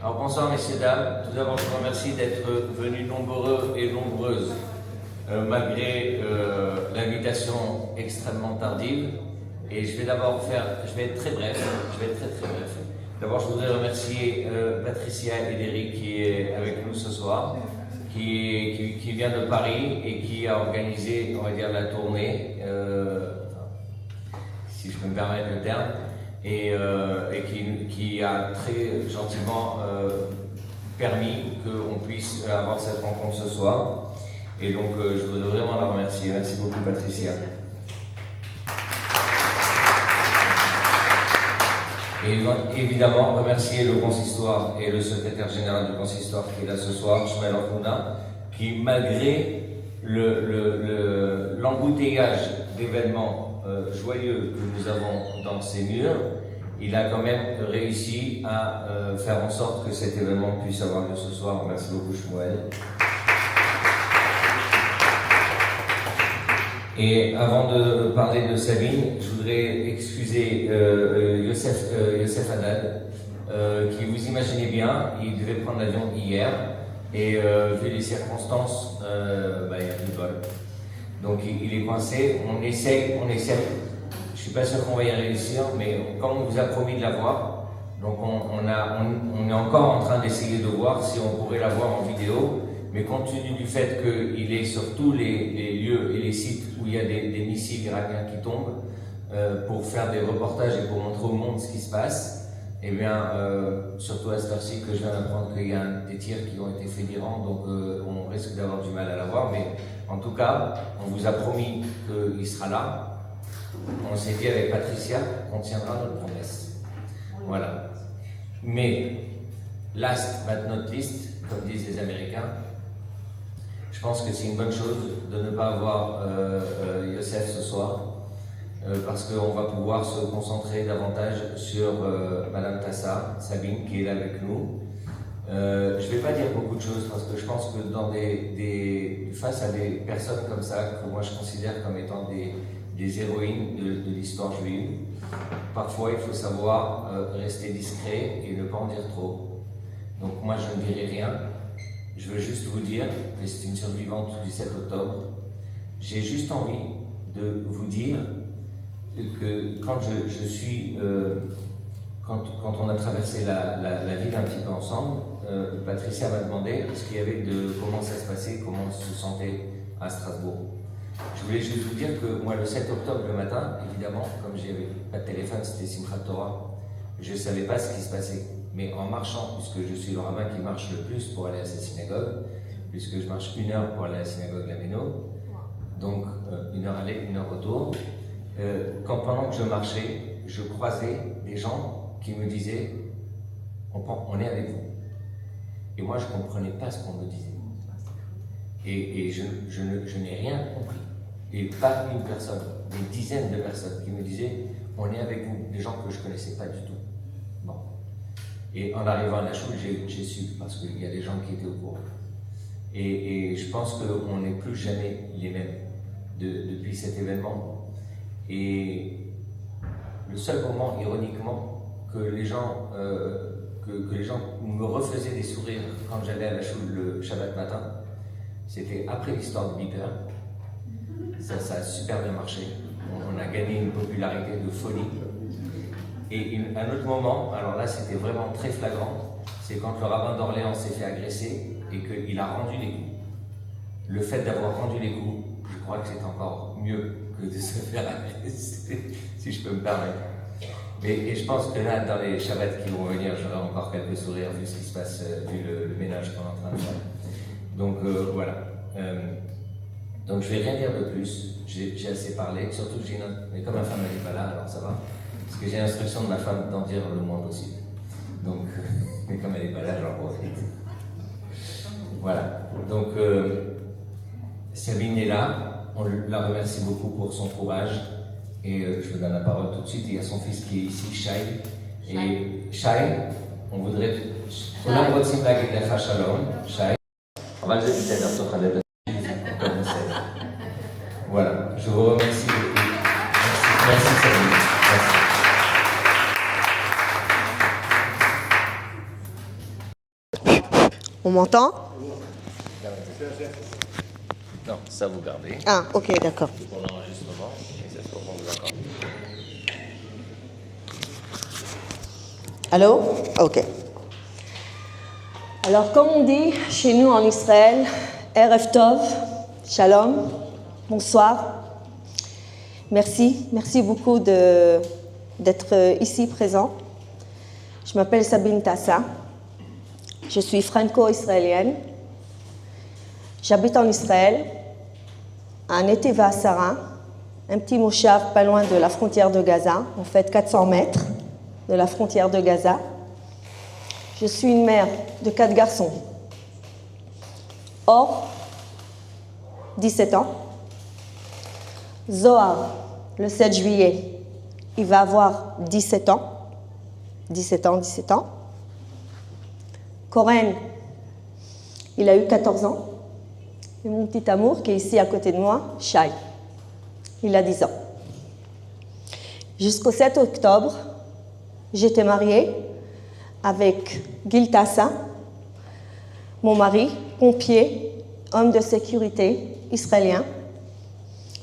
Alors bonsoir messieurs, dames. Tout d'abord, je vous remercie d'être venus nombreux et nombreuses, malgré l'invitation extrêmement tardive. Et je vais être très bref. D'abord, je voudrais remercier Patricia Ederi qui est avec nous ce soir, qui vient de Paris et qui a organisé, on va dire, la tournée, si je peux me permettre le terme, et qui a très gentiment permis qu'on puisse avoir cette rencontre ce soir. Et donc, je voudrais vraiment la remercier. Merci beaucoup, Patricia. Et évidemment, remercier le consistoire et le secrétaire général du consistoire qui est là ce soir, Shmuel Orkouna, qui, malgré l'embouteillage d'événements joyeux que nous avons dans ces murs, il a quand même réussi à faire en sorte que cet événement puisse avoir lieu ce soir. Merci beaucoup, Shmuel. Et avant de parler de Sabine, je voudrais excuser Youssef Haddad, qui, vous imaginez bien, il devait prendre l'avion hier, et vu les circonstances, il a plus de vol. Donc il est coincé, on essaie, je suis pas sûr qu'on va y réussir, mais comme on vous a promis de l'avoir, donc on est encore en train d'essayer de voir si on pourrait l'avoir en vidéo. Mais compte tenu du fait qu'il est sur tous les lieux et les sites où il y a des missiles iraniens qui tombent, pour faire des reportages et pour montrer au monde ce qui se passe, et bien, surtout à cette heure-ci que je viens d'apprendre qu'il y a des tirs qui ont été faits d'Iran, donc on risque d'avoir du mal à l'avoir, mais en tout cas, on vous a promis qu'il sera là. On s'est dit avec Patricia qu'on tiendra notre promesse. Voilà. Mais, last but not least, comme disent les Américains, je pense que c'est une bonne chose de ne pas avoir Youssef ce soir, parce qu'on va pouvoir se concentrer davantage sur Madame Tassa, Sabine, qui est là avec nous. Je ne vais pas dire beaucoup de choses, parce que je pense que face à des personnes comme ça, que moi je considère comme étant des héroïnes de l'histoire juive, parfois il faut savoir rester discret et ne pas en dire trop. Donc moi je ne dirai rien. Je veux juste vous dire, et c'est une survivante du 7 octobre, j'ai juste envie de vous dire que quand quand on a traversé la ville un petit peu ensemble, Patricia m'a demandé comment ça se passait, comment on se sentait à Strasbourg. Je voulais juste vous dire que moi, le 7 octobre le matin, évidemment, comme j'avais pas de téléphone, c'était Simchat Torah, je ne savais pas ce qui se passait. Mais en marchant, puisque je suis le rabbin qui marche le plus pour aller à sa synagogue, puisque je marche 1 heure pour aller à la synagogue Lameno, donc 1 heure aller, 1 heure retour, pendant que je marchais, je croisais des gens qui me disaient « on est avec vous ». Et moi, je ne comprenais pas ce qu'on me disait. Et je n'ai rien compris. Et pas une personne, des dizaines de personnes qui me disaient « on est avec vous », des gens que je ne connaissais pas du tout. Bon. Et en arrivant à la choule, j'ai su, parce qu'il y a des gens qui étaient au courant. Et je pense qu'on n'est plus jamais les mêmes depuis cet événement. Et le seul moment, ironiquement, que les gens me refaisaient des sourires quand j'allais à la choule le Shabbat matin, c'était après l'histoire de Bitter. Ça a super bien marché. On a gagné une popularité de folie. Et un autre moment, alors là c'était vraiment très flagrant, c'est quand le rabbin d'Orléans s'est fait agresser et qu'il a rendu les coups. Le fait d'avoir rendu les coups, je crois que c'est encore mieux que de se faire agresser, si je peux me permettre. Et je pense que là, dans les Shabbats qui vont venir, j'aurai encore quelques sourires vu ce qui se passe, vu le ménage qu'on est en train de faire. Donc voilà. Donc je ne vais rien dire de plus, j'ai assez parlé, surtout que mais comme ma femme n'est pas là, alors ça va. Parce que j'ai l'instruction de ma femme d'en dire le moins possible. Donc, mais comme elle n'est pas là, j'en profite. Voilà. Donc, Sabine est là. On la remercie beaucoup pour son courage. Et je vous donne la parole tout de suite. Il y a son fils qui est ici, Shai. Et Shai, on voudrait. כולם רוצים להגיד לך שלום, שי. אבל זה בסדר, תוכל לדבר. Voilà. Je vous remercie beaucoup. Merci Sabine. Merci. On m'entend? Non, ça vous gardez. Ah, ok, d'accord. Pour l'enregistrement, et ça se comprend vous entendre. Allô? Ok. Alors, comme on dit chez nous en Israël, Erev Tov, Shalom, bonsoir. Merci beaucoup d'être ici présent. Je m'appelle Sabine Tassa. Je suis franco-israélienne. J'habite en Israël, à Netiva Asara, un petit moshav pas loin de la frontière de Gaza, en fait 400 mètres de la frontière de Gaza. Je suis une mère de 4 garçons. Or, 17 ans. Zohar, le 7 juillet, il va avoir 17 ans. 17 ans. Koren, il a eu 14 ans. Et mon petit amour, qui est ici à côté de moi, Shai, il a 10 ans. Jusqu'au 7 octobre, j'étais mariée avec Gil Tassa, mon mari, pompier, homme de sécurité israélien.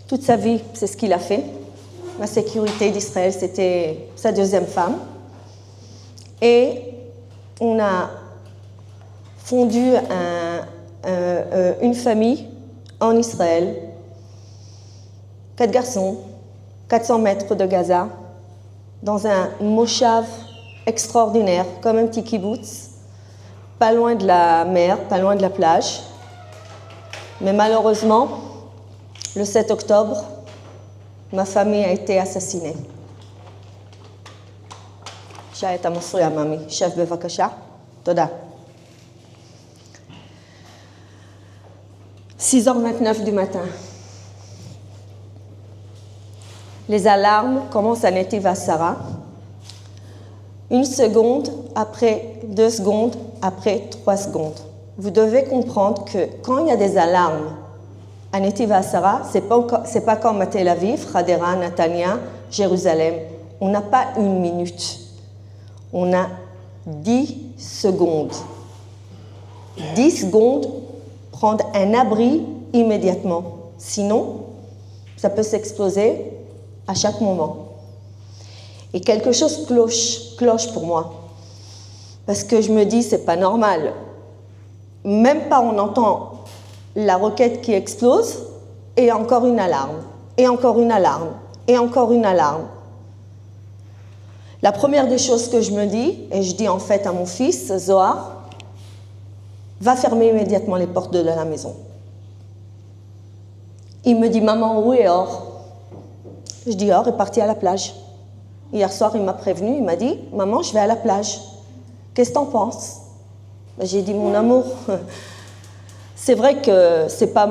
Toute sa vie, c'est ce qu'il a fait. La sécurité d'Israël, c'était sa deuxième femme. Et on a fondu une famille en Israël. 4 garçons, 400 mètres de Gaza, dans un moshav extraordinaire, comme un petit kibbutz, pas loin de la mer, pas loin de la plage. Mais malheureusement, le 7 octobre, ma famille a été assassinée. שי, אתה מפריע, מאמי. שב בבקשה. תודה. 6h29 du matin. Les alarmes commencent à Netiva Asara. 1 seconde après 2 secondes, après 3 secondes. Vous devez comprendre que quand il y a des alarmes à Netiva Asara, c'est pas comme à Tel Aviv, Hadera, Netanya, Jérusalem. On n'a pas 1 minute. On a 10 secondes. 10 secondes, prendre un abri immédiatement. Sinon, ça peut s'exploser à chaque moment. Et quelque chose cloche pour moi. Parce que je me dis, c'est pas normal. Même pas on entend la roquette qui explose, et encore une alarme, et encore une alarme, et encore une alarme. La première des choses que je me dis, et je dis en fait à mon fils, Zohar, va fermer immédiatement les portes de la maison. Il me dit, maman, où est Or? Je dis, Or est parti à la plage. Hier soir, il m'a prévenu, il m'a dit, maman, je vais à la plage. Qu'est-ce que t'en penses? J'ai dit, mon amour, c'est vrai que c'est pas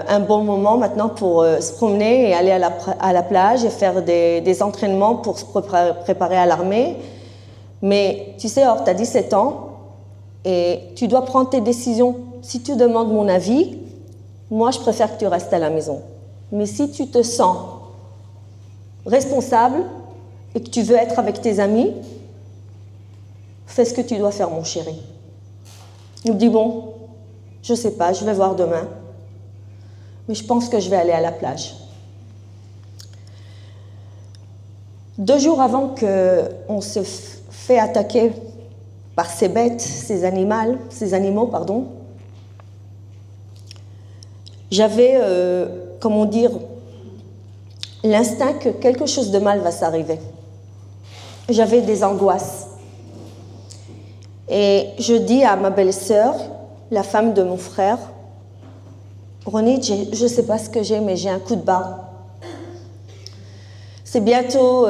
un bon moment maintenant pour se promener et aller à la plage et faire des entraînements pour se préparer à l'armée. Mais tu sais, Or, tu as 17 ans et tu dois prendre tes décisions. Si tu demandes mon avis, moi, je préfère que tu restes à la maison. Mais si tu te sens responsable et que tu veux être avec tes amis, fais ce que tu dois faire, mon chéri. Il me dit, bon, je ne sais pas, je vais voir demain. Mais je pense que je vais aller à la plage. 2 jours avant qu'on se fait attaquer par ces bêtes, ces animaux, j'avais, comment dire, l'instinct que quelque chose de mal va s'arriver. J'avais des angoisses. Et je dis à ma belle-sœur, la femme de mon frère, Ronit, je ne sais pas ce que j'ai, mais j'ai un coup de barre. C'est bientôt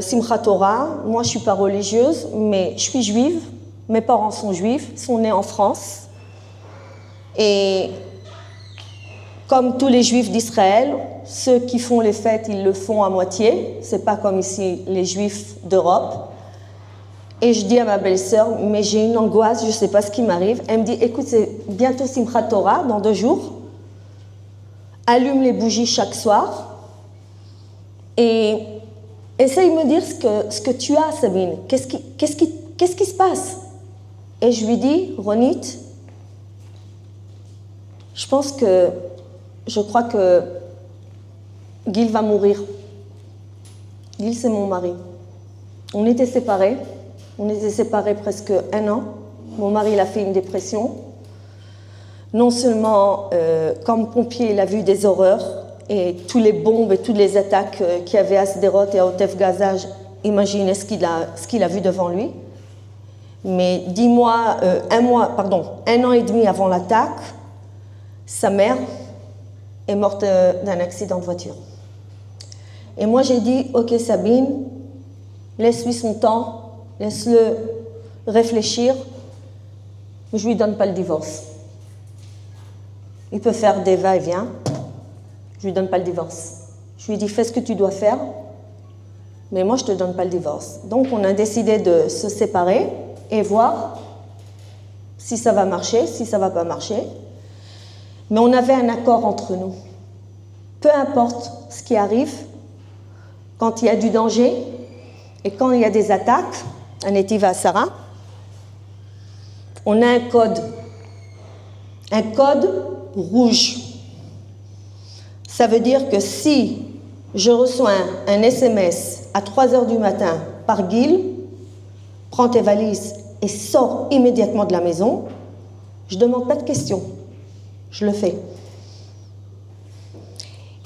Simchat Torah. Moi, je ne suis pas religieuse, mais je suis juive. Mes parents sont juifs, ils sont nés en France. Et comme tous les juifs d'Israël, ceux qui font les fêtes, ils le font à moitié. Ce n'est pas comme ici les juifs d'Europe. Et je dis à ma belle-sœur, mais j'ai une angoisse, je ne sais pas ce qui m'arrive. Elle me dit, écoute, c'est bientôt Simchat Torah, dans 2 jours. Allume les bougies chaque soir. Et essaye de me dire ce que tu as, Sabine. Qu'est-ce qui se passe? Et je lui dis, Ronit, Je crois que Gil va mourir. Gil, c'est mon mari. On était séparés presque 1 an. Mon mari, il a fait une dépression. Non seulement, comme pompier, il a vu des horreurs, et tous les bombes et toutes les attaques qu'il y avait à Sderot et à Otef Gaza, imaginez ce qu'il a vu devant lui. Mais 1 an et demi avant l'attaque, sa mère est morte d'un accident de voiture. Et moi, j'ai dit, ok Sabine, laisse-lui son temps, laisse-le réfléchir, mais je ne lui donne pas le divorce. Il peut faire des va-et-vient, je ne lui donne pas le divorce. Je lui dis, fais ce que tu dois faire, mais moi, je ne te donne pas le divorce. Donc, on a décidé de se séparer et voir si ça va marcher, si ça ne va pas marcher. Mais on avait un accord entre nous. Peu importe ce qui arrive, quand il y a du danger et quand il y a des attaques, à Netiva Asara, on a un code rouge. Ça veut dire que si je reçois un SMS à 3h du matin par Gil, prends tes valises et sors immédiatement de la maison, je ne demande pas de questions, je le fais.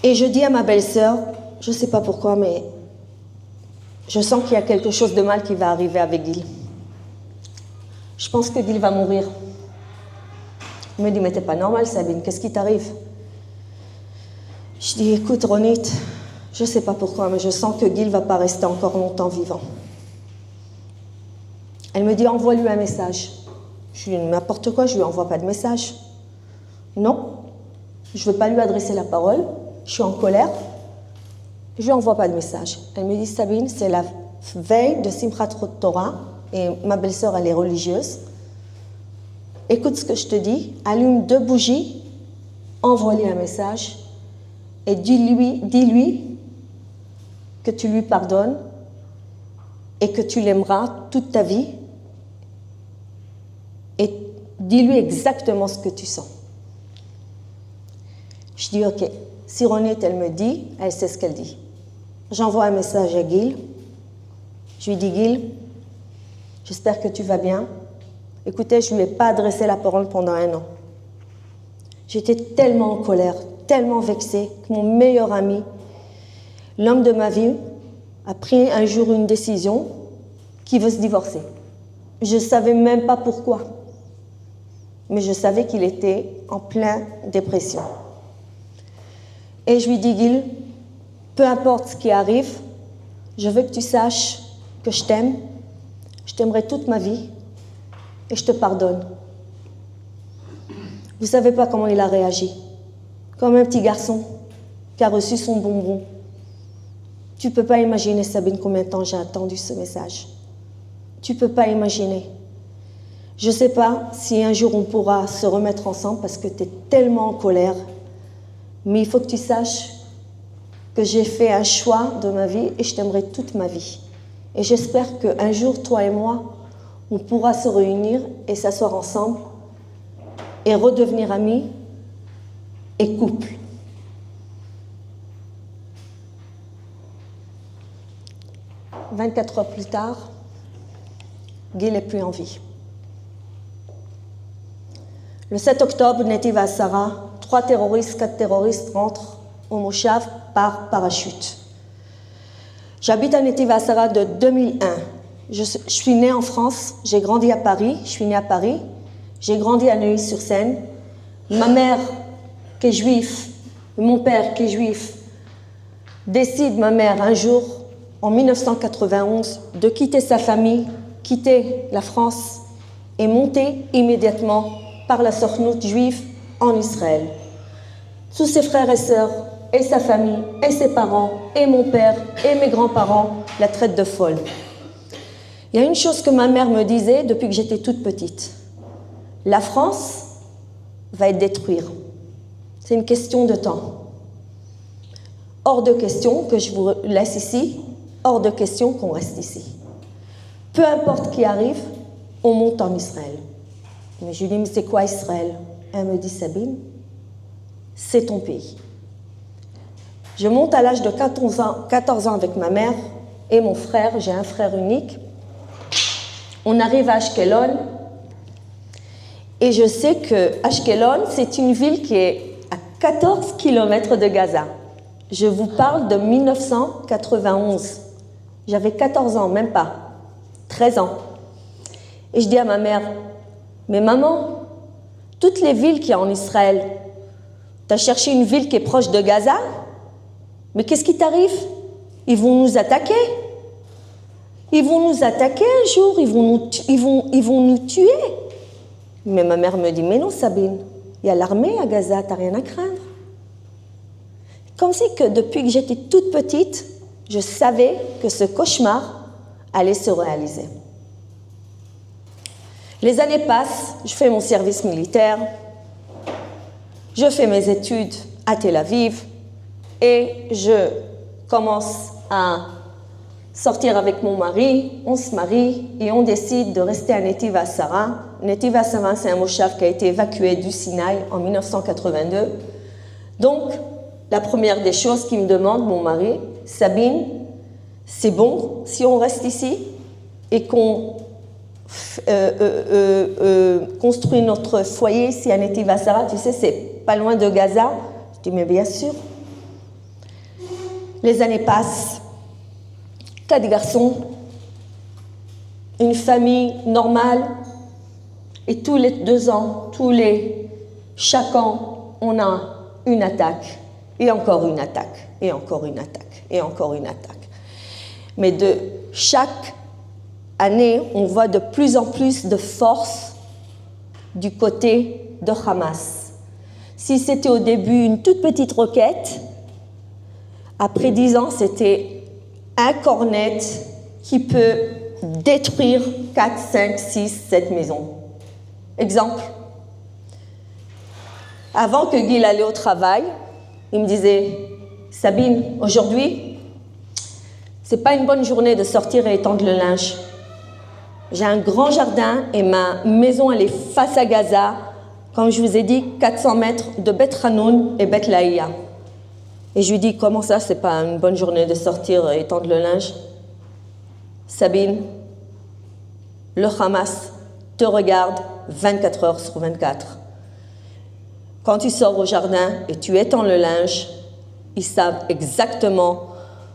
Et je dis à ma belle-sœur, je ne sais pas pourquoi, mais je sens qu'il y a quelque chose de mal qui va arriver avec Gil. Je pense que Gil va mourir. Elle me dit, mais t'es pas normal, Sabine, qu'est-ce qui t'arrive? Je dis, écoute, Ronit, je ne sais pas pourquoi, mais je sens que Gil ne va pas rester encore longtemps vivant. Elle me dit, envoie-lui un message. Je lui dis, n'importe quoi, je ne lui envoie pas de message. Non, je ne veux pas lui adresser la parole, je suis en colère, je ne lui envoie pas de message. Elle me dit, Sabine, c'est la veille de Simchat Torah, et ma belle-sœur, elle est religieuse. Écoute ce que je te dis, allume 2 bougies, envoie-lui un message, et dis-lui que tu lui pardonnes et que tu l'aimeras toute ta vie, et dis-lui exactement ce que tu sens. Je dis, ok, si Ronette, elle me dit, elle sait ce qu'elle dit. J'envoie un message à Gil. Je lui dis, Gil, j'espère que tu vas bien. Écoutez, je ne lui ai pas adressé la parole pendant 1 an. J'étais tellement en colère, tellement vexée, que mon meilleur ami, l'homme de ma vie, a pris un jour une décision qu'il veut se divorcer. Je ne savais même pas pourquoi, mais je savais qu'il était en pleine dépression. Et je lui dis, Gil, peu importe ce qui arrive, je veux que tu saches que je t'aime, je t'aimerai toute ma vie et je te pardonne. Vous ne savez pas comment il a réagi, comme un petit garçon qui a reçu son bonbon. Tu ne peux pas imaginer, Sabine, combien de temps j'ai attendu ce message. Tu ne peux pas imaginer. Je ne sais pas si un jour on pourra se remettre ensemble parce que tu es tellement en colère. Mais il faut que tu saches que j'ai fait un choix de ma vie et je t'aimerai toute ma vie. Et j'espère qu'un jour, toi et moi, on pourra se réunir et s'asseoir ensemble et redevenir amis et couple. « 24 heures plus tard, Gil n'est plus en vie. Le 7 octobre, Netiva Asara, 4 terroristes rentrent au Moshav par parachute. J'habite à Netiva Asara de 2001. Je suis née en France, j'ai grandi à Paris, je suis née à Paris, j'ai grandi à Neuilly-sur-Seine. Ma mère, qui est juive, et mon père, qui est juif, décide, ma mère, un jour, en 1991, de quitter sa famille, quitter la France et monter immédiatement par la Sornout juive en Israël. Tous ses frères et sœurs, et sa famille, et ses parents, et mon père, et mes grands-parents la traitent de folle. Il y a une chose que ma mère me disait depuis que j'étais toute petite. La France va être détruite. C'est une question de temps. Hors de question que je vous laisse ici, hors de question qu'on reste ici. Peu importe qui arrive, on monte en Israël. Mais je lui dis, mais c'est quoi Israël? Elle me dit, Sabine, c'est ton pays. Je monte à l'âge de 14 ans avec ma mère et mon frère, j'ai un frère unique. On arrive à Ashkelon et je sais que Ashkelon, c'est une ville qui est à 14 km de Gaza. Je vous parle de 1991. J'avais 14 ans, même pas, 13 ans. Et je dis à ma mère, mais maman, toutes les villes qu'il y a en Israël, tu as cherché une ville qui est proche de Gaza? Mais qu'est-ce qui t'arrive? Ils vont nous attaquer. Ils vont nous attaquer un jour, ils vont nous tuer. Mais ma mère me dit, mais non Sabine, il y a l'armée à Gaza, t'as rien à craindre. Comme si que depuis que j'étais toute petite, je savais que ce cauchemar allait se réaliser. Les années passent, je fais mon service militaire, je fais mes études à Tel Aviv et je commence à sortir avec mon mari, on se marie et on décide de rester à Netiv HaSara. Netiv HaSara, c'est un moshav qui a été évacué du Sinaï en 1982. Donc, la première des choses qu'il me demande, mon mari, Sabine, c'est bon si on reste ici et qu'on construit notre foyer ici à Netiv HaSara, tu sais, c'est pas loin de Gaza. Je dis, mais bien sûr. Les années passent, 4 garçons, une famille normale, et tous les 2 ans, chaque an, on a une attaque, et encore une attaque, et encore une attaque, et encore une attaque. Mais de chaque année, on voit de plus en plus de force du côté de Hamas. Si c'était au début une toute petite roquette, après 10 ans, c'était un cornet qui peut détruire 4, 5, 6, 7 maisons. Exemple, avant que Guy allait au travail, il me disait « Sabine, aujourd'hui, c'est pas une bonne journée de sortir et étendre le linge. J'ai un grand jardin et ma maison, elle est face à Gaza. Comme je vous ai dit, 400 mètres de Beth Hanoun et Beth Laïa. » Et je lui dis, comment ça, c'est pas une bonne journée de sortir et étendre le linge? Sabine, le Hamas te regarde 24 heures sur 24. Quand tu sors au jardin et tu étends le linge, ils savent exactement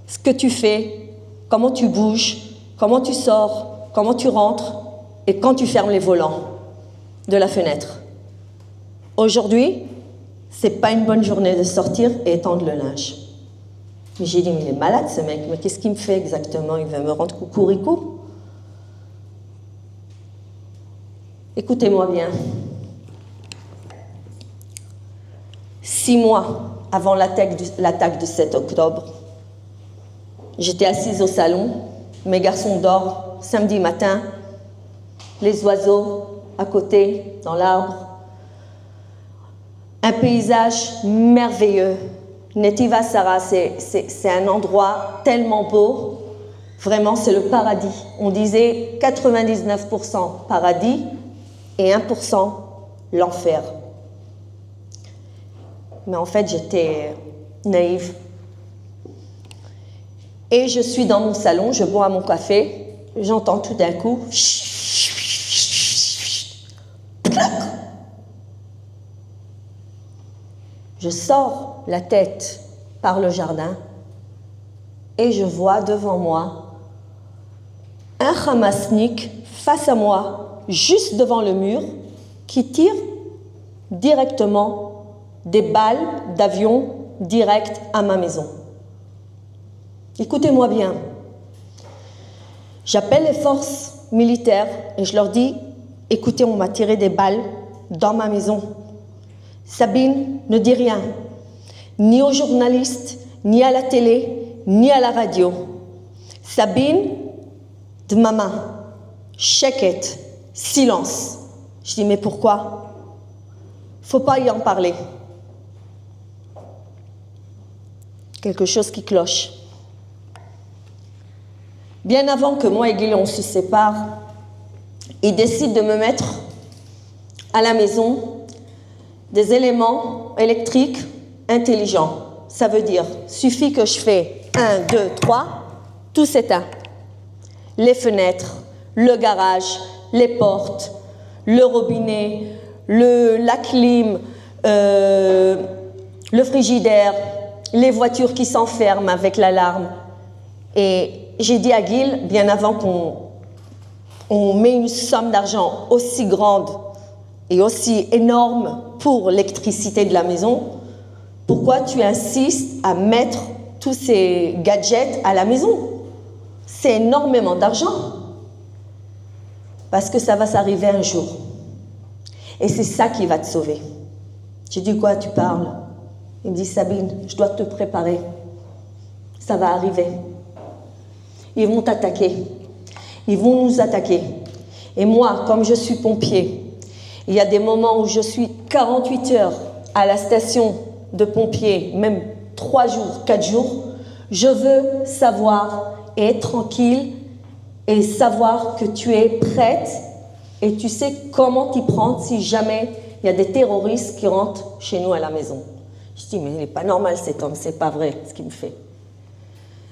ce que tu fais, comment tu bouges, comment tu sors, comment tu rentres et quand tu fermes les volants de la fenêtre. Aujourd'hui, c'est pas une bonne journée de sortir et étendre le linge. Mais j'ai dit, mais il est malade ce mec, mais qu'est-ce qu'il me fait exactement? Il veut me rendre coucou-ricou? Écoutez-moi bien. 6 mois avant l'attaque du 7 octobre, j'étais assise au salon, mes garçons dorment, samedi matin, les oiseaux à côté, dans l'arbre, un paysage merveilleux. Netiv HaSara, c'est un endroit tellement beau. Vraiment, c'est le paradis. On disait 99% paradis et 1% l'enfer. Mais en fait, j'étais naïve. Et je suis dans mon salon, je bois mon café, j'entends tout d'un coup... Je sors la tête par le jardin et je vois devant moi un Hamasnik face à moi, juste devant le mur, qui tire directement des balles d'avion direct à ma maison. Écoutez-moi bien. J'appelle les forces militaires et je leur dis, écoutez, on m'a tiré des balles dans ma maison. Sabine ne dit rien, ni aux journalistes, ni à la télé, ni à la radio. Sabine, de maman, sheket, silence. Je dis, mais pourquoi? Faut pas y en parler. Quelque chose qui cloche. Bien avant que moi et Guillaume se séparent, il décide de me mettre à la maison des éléments électriques intelligents. Ça veut dire, suffit que je fais 1, 2, 3, tout s'éteint. Les fenêtres, le garage, les portes, le robinet, la clim, le frigidaire, les voitures qui s'enferment avec l'alarme. Et j'ai dit à Gil, bien avant qu'on met une somme d'argent aussi grande et aussi énorme pour l'électricité de la maison, pourquoi tu insistes à mettre tous ces gadgets à la maison? C'est énormément d'argent. Parce que ça va s'arriver un jour. Et c'est ça qui va te sauver. J'ai dit, quoi tu parles? Il me dit, Sabine, je dois te préparer. Ça va arriver. Ils vont t'attaquer. Ils vont nous attaquer. Et moi, comme je suis pompier, il y a des moments où je suis 48 heures à la station de pompiers, même 3 jours, 4 jours. Je veux savoir et être tranquille et savoir que tu es prête et tu sais comment t'y prendre si jamais il y a des terroristes qui rentrent chez nous à la maison. Je dis, mais il n'est pas normal cet homme, c'est pas vrai ce qu'il me fait.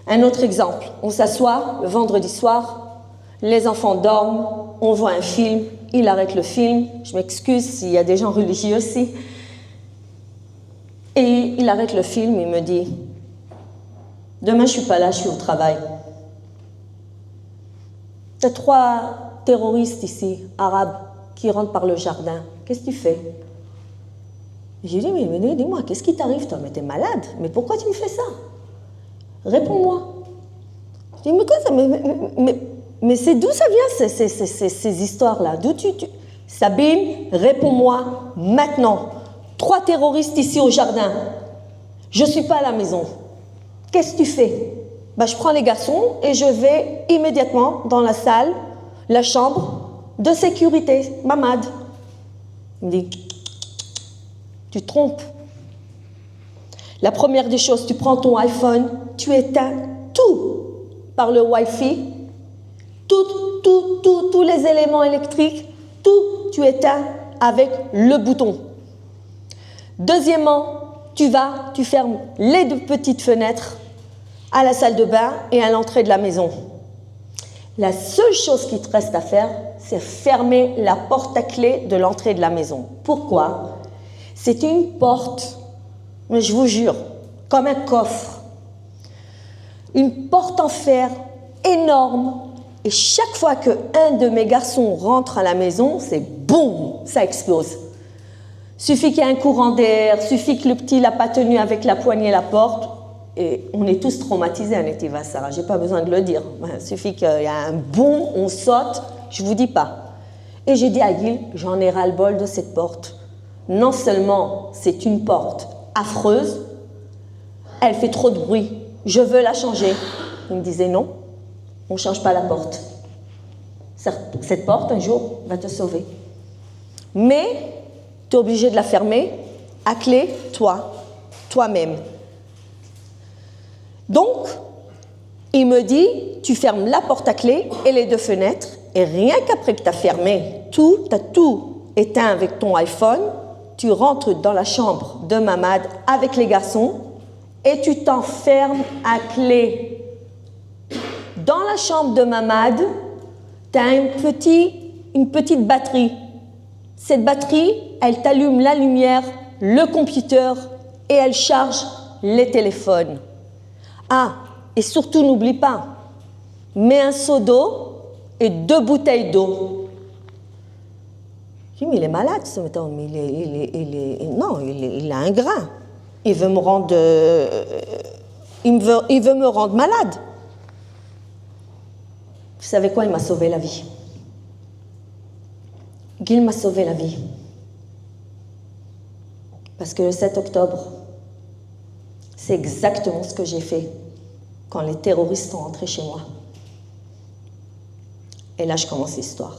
Un autre exemple, on s'assoit le vendredi soir, les enfants dorment, on voit un film, il arrête le film, je m'excuse s'il y a des gens religieux aussi, et il arrête le film, il me dit, demain je suis pas là, je suis au travail. Il y a 3 terroristes ici, arabes, qui rentrent par le jardin. Qu'est-ce que tu fais? J'ai dit, mais dis-moi, qu'est-ce qui t'arrive, toi? Mais t'es malade. Mais pourquoi tu me fais ça? Réponds-moi. Je dis, mais quoi ça? Mais c'est d'où ça vient, ces histoires-là? D'où Sabine, réponds-moi maintenant. 3 terroristes ici au jardin. Je ne suis pas à la maison. Qu'est-ce que tu fais? Je prends les garçons et je vais immédiatement dans la salle, la chambre de sécurité, Mamad. Il me dit, tu te trompes. La première des choses, tu prends ton iPhone, tu éteins tout par le Wi-Fi, tous les éléments électriques, tout, tu éteins avec le bouton. Deuxièmement, tu fermes les 2 petites fenêtres à la salle de bain et à l'entrée de la maison. La seule chose qui te reste à faire, c'est fermer la porte à clé de l'entrée de la maison. Pourquoi? C'est une porte, mais je vous jure, comme un coffre. Une porte en fer énorme. Et chaque fois qu'un de mes garçons rentre à la maison, c'est boum, ça explose. Suffit qu'il y ait un courant d'air, suffit que le petit n'a pas tenu avec la poignée la porte. Et on est tous traumatisés à Netiva Sarah, je n'ai pas besoin de le dire. Il suffit qu'il y ait un boum, on saute, je ne vous dis pas. Et j'ai dit à Gil, j'en ai ras-le-bol de cette porte. Non seulement c'est une porte affreuse, elle fait trop de bruit, je veux la changer. Il me disait non, on ne change pas la porte. Cette porte, un jour, va te sauver. Mais tu es obligé de la fermer à clé, toi-même. Donc, il me dit, tu fermes la porte à clé et les 2 fenêtres, et rien qu'après que tu as fermé tu as tout éteint avec ton iPhone, tu rentres dans la chambre de Mamad avec les garçons et tu t'enfermes à clé. Dans la chambre de Mamad, tu as une petite batterie. Cette batterie, elle t'allume la lumière, le computer et elle charge les téléphones. Ah, et surtout n'oublie pas, mets un seau d'eau et 2 bouteilles d'eau. Je dis, mais il est malade ce matin, mais il a un grain. Il veut me rendre, il veut me rendre malade. Vous savez quoi, il m'a sauvé la vie. Gil m'a sauvé la vie. Parce que le 7 octobre, c'est exactement ce que j'ai fait quand les terroristes sont entrés chez moi. Et là, je commence l'histoire.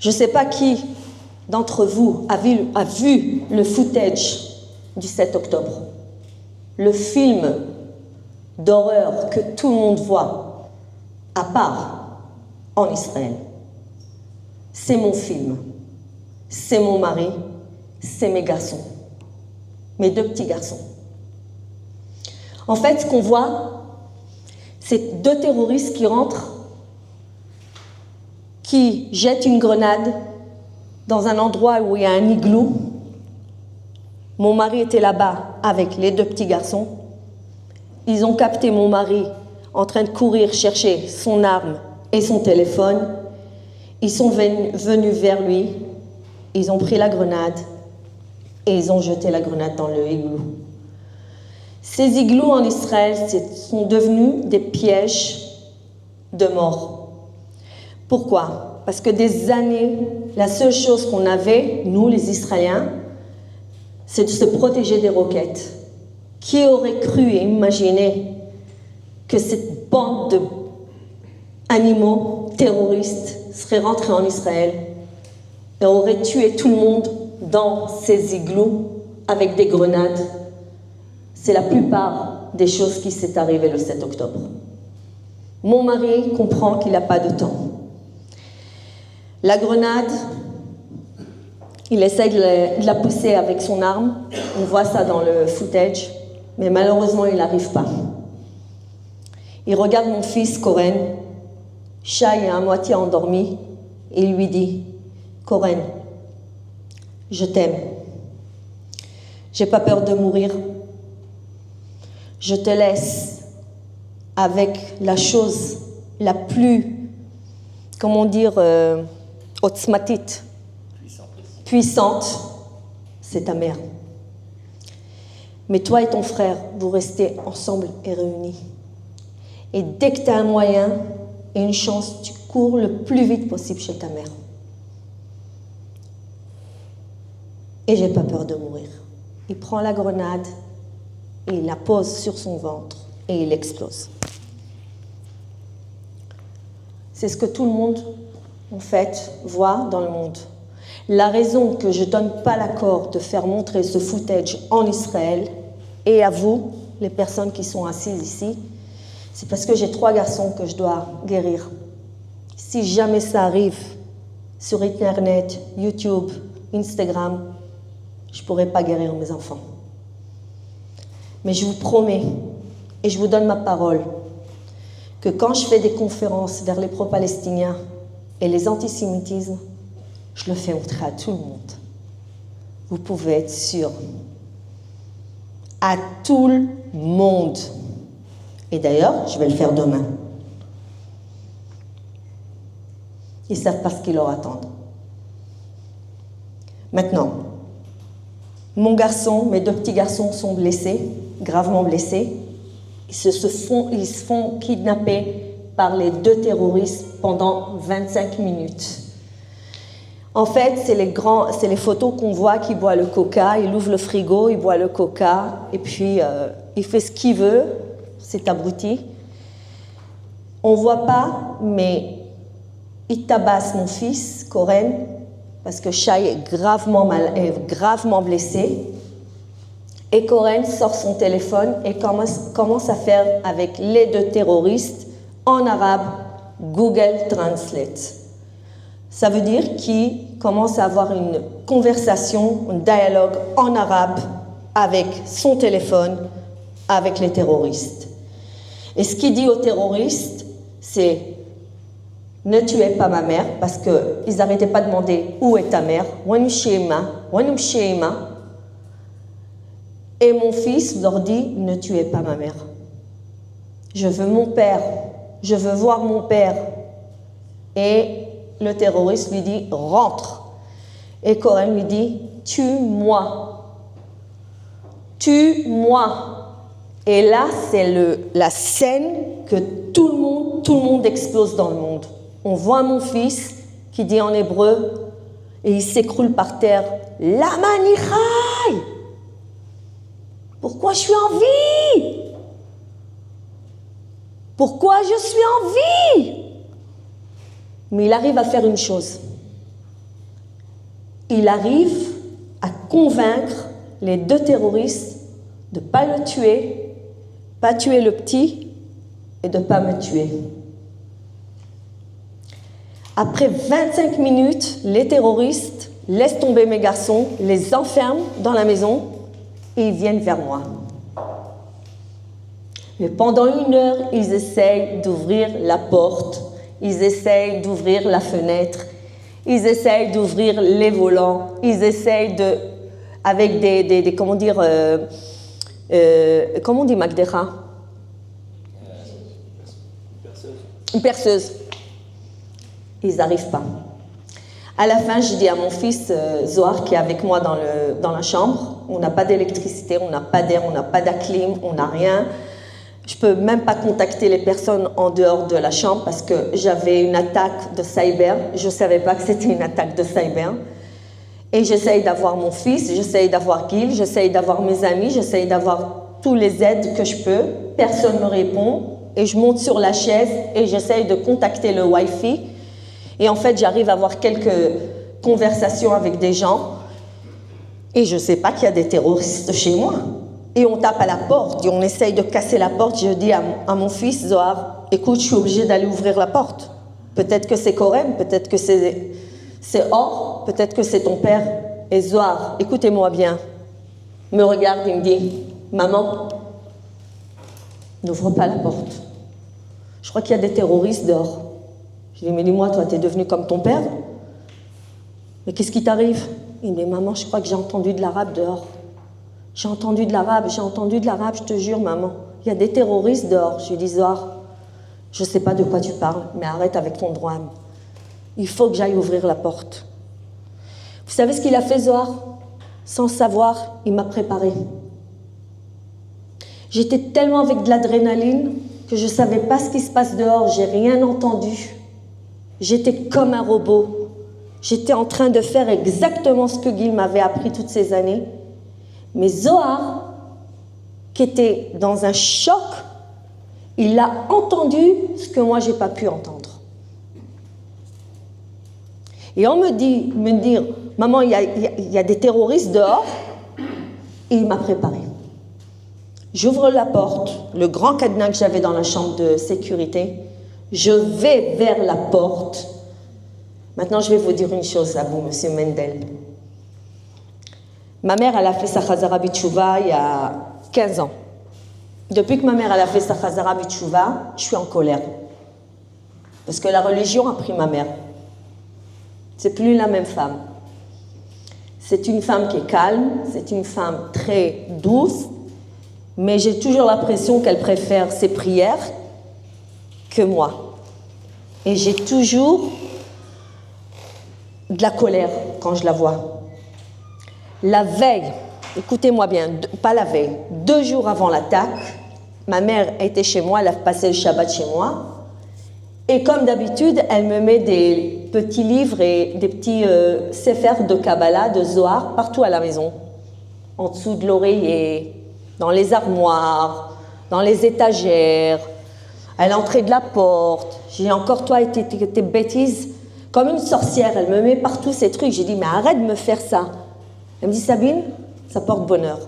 Je ne sais pas qui d'entre vous a vu le footage du 7 octobre, le film d'horreur que tout le monde voit, à part en Israël. C'est mon film. c'est mon mari, c'est mes garçons, mes 2 petits garçons. En fait, ce qu'on voit, c'est 2 terroristes qui rentrent, qui jettent une grenade dans un endroit où il y a un igloo. Mon mari était là-bas avec les 2 petits garçons. Ils ont capté mon mari en train de courir chercher son arme et son téléphone. Ils sont venus vers lui, ils ont pris la grenade et ils ont jeté la grenade dans le igloo. Ces igloos en Israël sont devenus des pièges de mort. Pourquoi? Parce que des années, la seule chose qu'on avait, nous les Israéliens, c'est de se protéger des roquettes. Qui aurait cru et imaginé que cette bande d'animaux terroristes serait rentrée en Israël et aurait tué tout le monde dans ces igloos avec des grenades? C'est la plupart des choses qui s'est arrivées le 7 octobre. Mon mari comprend qu'il n'a pas de temps. La grenade, il essaye de la pousser avec son arme. On voit ça dans le footage, mais malheureusement, il n'arrive pas. Il regarde mon fils, Koren. Shai est à moitié endormi et il lui dit « Koren, je t'aime. J'ai pas peur de mourir. Je te laisse avec la chose la plus, comment dire, otzmatit, puissante, c'est ta mère. Mais toi et ton frère, vous restez ensemble et réunis. Et dès que tu as un moyen et une chance, tu cours le plus vite possible chez ta mère. Et j'ai pas peur de mourir. » Il prend la grenade et il la pose sur son ventre et il explose. C'est ce que tout le monde, en fait, voit dans le monde. La raison que je ne donne pas l'accord de faire montrer ce footage en Israël, et à vous, les personnes qui sont assises ici, c'est parce que j'ai 3 garçons que je dois guérir. Si jamais ça arrive sur Internet, YouTube, Instagram, je ne pourrai pas guérir mes enfants. Mais je vous promets, et je vous donne ma parole, que quand je fais des conférences vers les pro-palestiniens et les antisémitismes, je le fais montrer à tout le monde. Vous pouvez être sûr. À tout le monde. Et d'ailleurs, je vais le faire demain. Ils ne savent pas ce qu'ils leur attendent. Maintenant, mon garçon, mes 2 petits garçons sont blessés, gravement blessés. Ils se font kidnapper par les 2 terroristes pendant 25 minutes. En fait, c'est les photos qu'on voit qui boit le coca, il ouvre le frigo, il boit le coca, et puis il fait ce qu'il veut, c'est abruti. On ne voit pas, mais il tabasse mon fils, Koren, parce que Shai est gravement blessé. Et Koren sort son téléphone et commence à faire avec les 2 terroristes en arabe Google Translate. Ça veut dire qu'il commence à avoir une conversation, un dialogue en arabe avec son téléphone, avec les terroristes. Et ce qu'il dit aux terroristes, c'est « Ne tuez pas ma mère » parce qu'ils n'arrêtaient pas de demander « Où est ta mère ?» Et mon fils leur dit « Ne tuez pas ma mère. Je veux mon père. Je veux voir mon père. » Et le terroriste lui dit « Rentre. » Et Koren lui dit « Tue-moi. Tue-moi. » Et là, c'est la scène que tout le monde explose dans le monde. On voit mon fils qui dit en hébreu, et il s'écroule par terre « Lama nichai » Pourquoi je suis en vie? Pourquoi je suis en vie? Mais il arrive à faire une chose. Il arrive à convaincre les 2 terroristes de ne pas le tuer, pas tuer le petit et de ne pas me tuer. Après 25 minutes, les terroristes laisse tomber mes garçons, les enferme dans la maison et ils viennent vers moi. Mais pendant 1 heure, ils essayent d'ouvrir la porte, ils essayent d'ouvrir la fenêtre, ils essayent d'ouvrir les volants, ils essayent de, avec des comment dire, comment on dit Magdera? Une perceuse. Ils n'arrivent pas. À la fin, je dis à mon fils Zohar, qui est avec moi dans la chambre, on n'a pas d'électricité, on n'a pas d'air, on n'a pas d'acclim, on n'a rien. Je ne peux même pas contacter les personnes en dehors de la chambre parce que j'avais une attaque de cyber. Je ne savais pas que c'était une attaque de cyber. Et j'essaye d'avoir mon fils, j'essaye d'avoir Gil, j'essaye d'avoir mes amis, j'essaye d'avoir tous les aides que je peux. Personne ne me répond. Et je monte sur la chaise et j'essaye de contacter le Wi-Fi. Et en fait, j'arrive à avoir quelques conversations avec des gens. Et je ne sais pas qu'il y a des terroristes chez moi. Et on tape à la porte et on essaye de casser la porte. Je dis à mon fils, Zohar, écoute, je suis obligée d'aller ouvrir la porte. Peut-être que c'est Korem, peut-être que c'est Or, peut-être que c'est ton père. Et Zohar, écoutez-moi bien, me regarde et me dit, maman, n'ouvre pas la porte. Je crois qu'il y a des terroristes dehors. Je dis, mais dis-moi, toi, t'es devenu comme ton père? Mais qu'est-ce qui t'arrive? Il me dit, maman, je crois que j'ai entendu de l'arabe dehors. J'ai entendu de l'arabe, je te jure, maman. Il y a des terroristes dehors. Je lui dis, Zohar, je ne sais pas de quoi tu parles, mais arrête avec ton drame. Il faut que j'aille ouvrir la porte. Vous savez ce qu'il a fait, Zohar? Sans savoir, il m'a préparé. J'étais tellement avec de l'adrénaline que je ne savais pas ce qui se passe dehors, j'ai rien entendu. J'étais comme un robot. J'étais en train de faire exactement ce que Gil m'avait appris toutes ces années. Mais Zohar, qui était dans un choc, il a entendu ce que moi, je n'ai pas pu entendre. Et on me dit, maman, il y a des terroristes dehors, et il m'a préparé. J'ouvre la porte, le grand cadenas que j'avais dans la chambre de sécurité, je vais vers la porte. Maintenant, je vais vous dire une chose à vous, monsieur Mendel. Ma mère, elle a fait sa Chazara B'Tchouva il y a 15 ans. Depuis que ma mère, elle a fait sa Chazara B'Tchouva, je suis en colère. Parce que la religion a pris ma mère. C'est plus la même femme. C'est une femme qui est calme, c'est une femme très douce, mais j'ai toujours l'impression qu'elle préfère ses prières que moi. Et j'ai toujours de la colère quand je la vois. La veille, écoutez-moi bien, pas la veille, 2 jours avant l'attaque, ma mère était chez moi, elle a passé le Shabbat chez moi. Et comme d'habitude, elle me met des petits livres et des petits séphers de Kabbalah, de Zohar, partout à la maison. En dessous de l'oreiller, dans les armoires, dans les étagères, à l'entrée de la porte. J'ai encore, toi, tes bêtises, comme une sorcière. Elle me met partout ces trucs. J'ai dit, mais arrête de me faire ça. Elle me dit, Sabine, ça porte bonheur.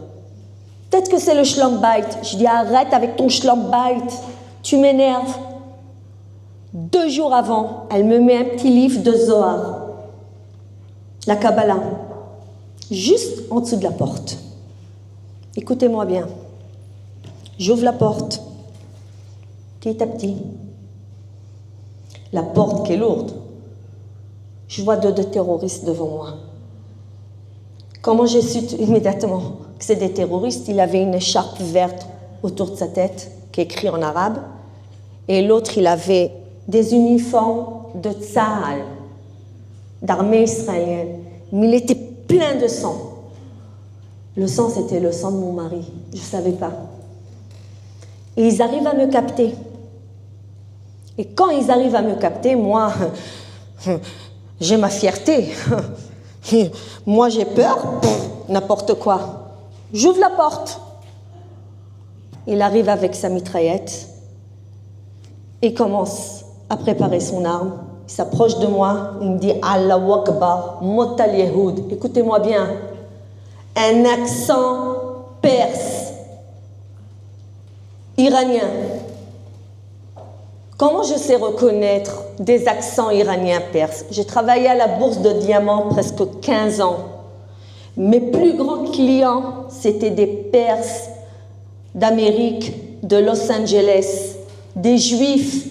Peut-être que c'est le schlumbite. Je dis, arrête avec ton schlumbite. Tu m'énerves. 2 jours avant, elle me met un petit livre de Zohar, la Kabbalah, juste en dessous de la porte. Écoutez-moi bien. J'ouvre la porte, petit à petit. La porte qui est lourde. Je vois 2 terroristes devant moi. Comment j'ai su immédiatement que c'est des terroristes? Il avait une écharpe verte autour de sa tête, qui est écrit en arabe, et l'autre, il avait des uniformes de Tzahal, d'armée israélienne. Mais il était plein de sang. Le sang, c'était le sang de mon mari. Je ne savais pas. Et ils arrivent à me capter. Et quand ils arrivent à me capter, moi, j'ai ma fierté. Moi, j'ai peur, n'importe quoi. J'ouvre la porte. Il arrive avec sa mitraillette et commence à préparer son arme. Il s'approche de moi, il me dit « Allahu Akbar, Motal Yehoud ». Écoutez-moi bien, un accent perse, iranien. Comment je sais reconnaître des accents iraniens perses? J'ai travaillé à la bourse de diamants presque 15 ans. Mes plus grands clients, c'était des Perses d'Amérique, de Los Angeles, des Juifs.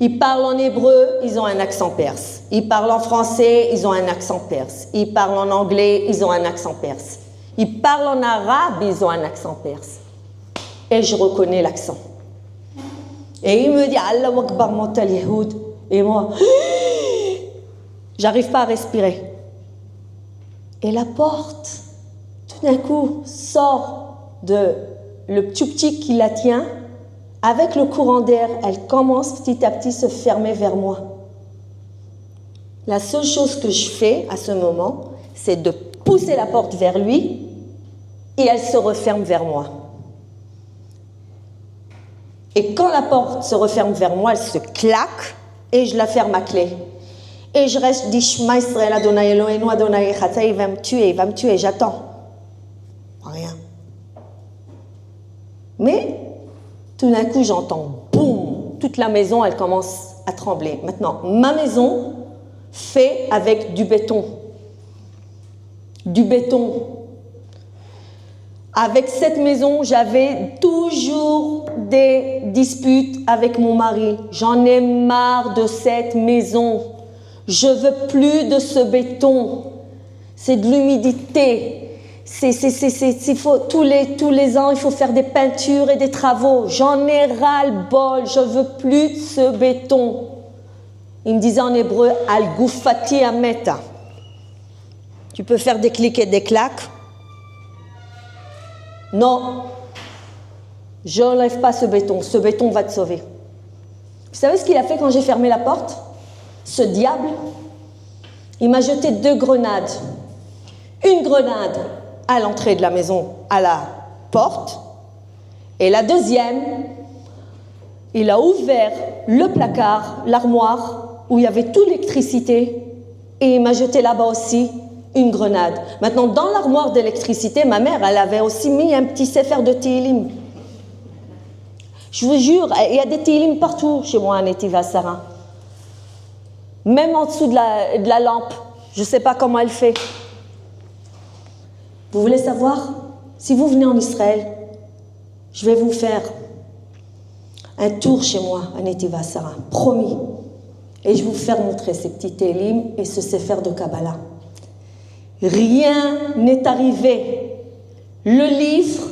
Ils parlent en hébreu, ils ont un accent perse. Ils parlent en français, ils ont un accent perse. Ils parlent en anglais, ils ont un accent perse. Ils parlent en arabe, ils ont un accent perse. Et je reconnais l'accent. Et il me dit, Allah Akbar, Montal Yehoud. Et moi, j'arrive pas à respirer. Et la porte, tout d'un coup, sort de le tchouptik qui la tient. Avec le courant d'air, elle commence petit à petit à se fermer vers moi. La seule chose que je fais à ce moment, c'est de pousser la porte vers lui et elle se referme vers moi. Et quand la porte se referme vers moi, elle se claque et je la ferme à clé. Et je reste, je dis, Shema Israël, Adonai Eloheinu, Adonai Echad, il va me tuer, j'attends. Rien. Mais, tout d'un coup, j'entends, boum, toute la maison, elle commence à trembler. Maintenant, ma maison fait avec du béton. Du béton. Avec cette maison, j'avais toujours des disputes avec mon mari. J'en ai marre de cette maison. Je veux plus de ce béton. C'est de l'humidité. Tous les ans, il faut faire des peintures et des travaux. J'en ai ras-le-bol. Je veux plus de ce béton. Il me disait en hébreu, Al-Goufati Ameta. Tu peux faire des clics et des claques. Non, je n'enlève pas ce béton va te sauver. Vous savez ce qu'il a fait quand j'ai fermé la porte? Ce diable, il m'a jeté 2 grenades. Une grenade à l'entrée de la maison, à la porte, et la deuxième, il a ouvert le placard, l'armoire, où il y avait toute l'électricité, et il m'a jeté là-bas aussi une grenade. Maintenant, dans l'armoire d'électricité, ma mère, elle avait aussi mis un petit sefer de Tehillim. Je vous jure, il y a des Tehillim partout chez moi à Netiv HaSara. Même en dessous de la lampe. Je ne sais pas comment elle fait. Vous voulez savoir? Si vous venez en Israël, je vais vous faire un tour chez moi à Netiv HaSara. Promis. Et je vais vous faire montrer ces petits Tehillim et ce sefer de Kabbalah. Rien n'est arrivé. Le livre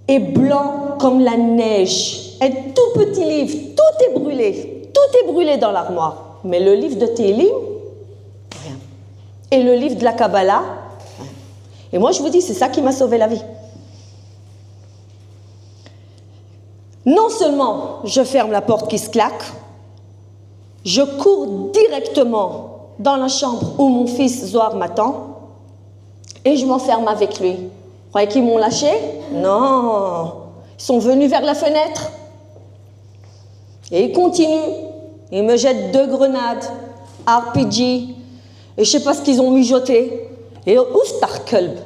est blanc comme la neige. Un tout petit livre, tout est brûlé. Tout est brûlé dans l'armoire. Mais le livre de Tehillim, rien. Et le livre de la Kabbalah, rien. Et moi je vous dis, c'est ça qui m'a sauvé la vie. Non seulement je ferme la porte qui se claque, je cours directement dans la chambre où mon fils Zohar m'attend et je m'enferme avec lui. Vous croyez qu'ils m'ont lâché? Non. Ils sont venus vers la fenêtre. Et ils continuent. Ils me jettent 2 grenades, RPG, et je ne sais pas ce qu'ils ont mijoté. Et ouvre, kelb,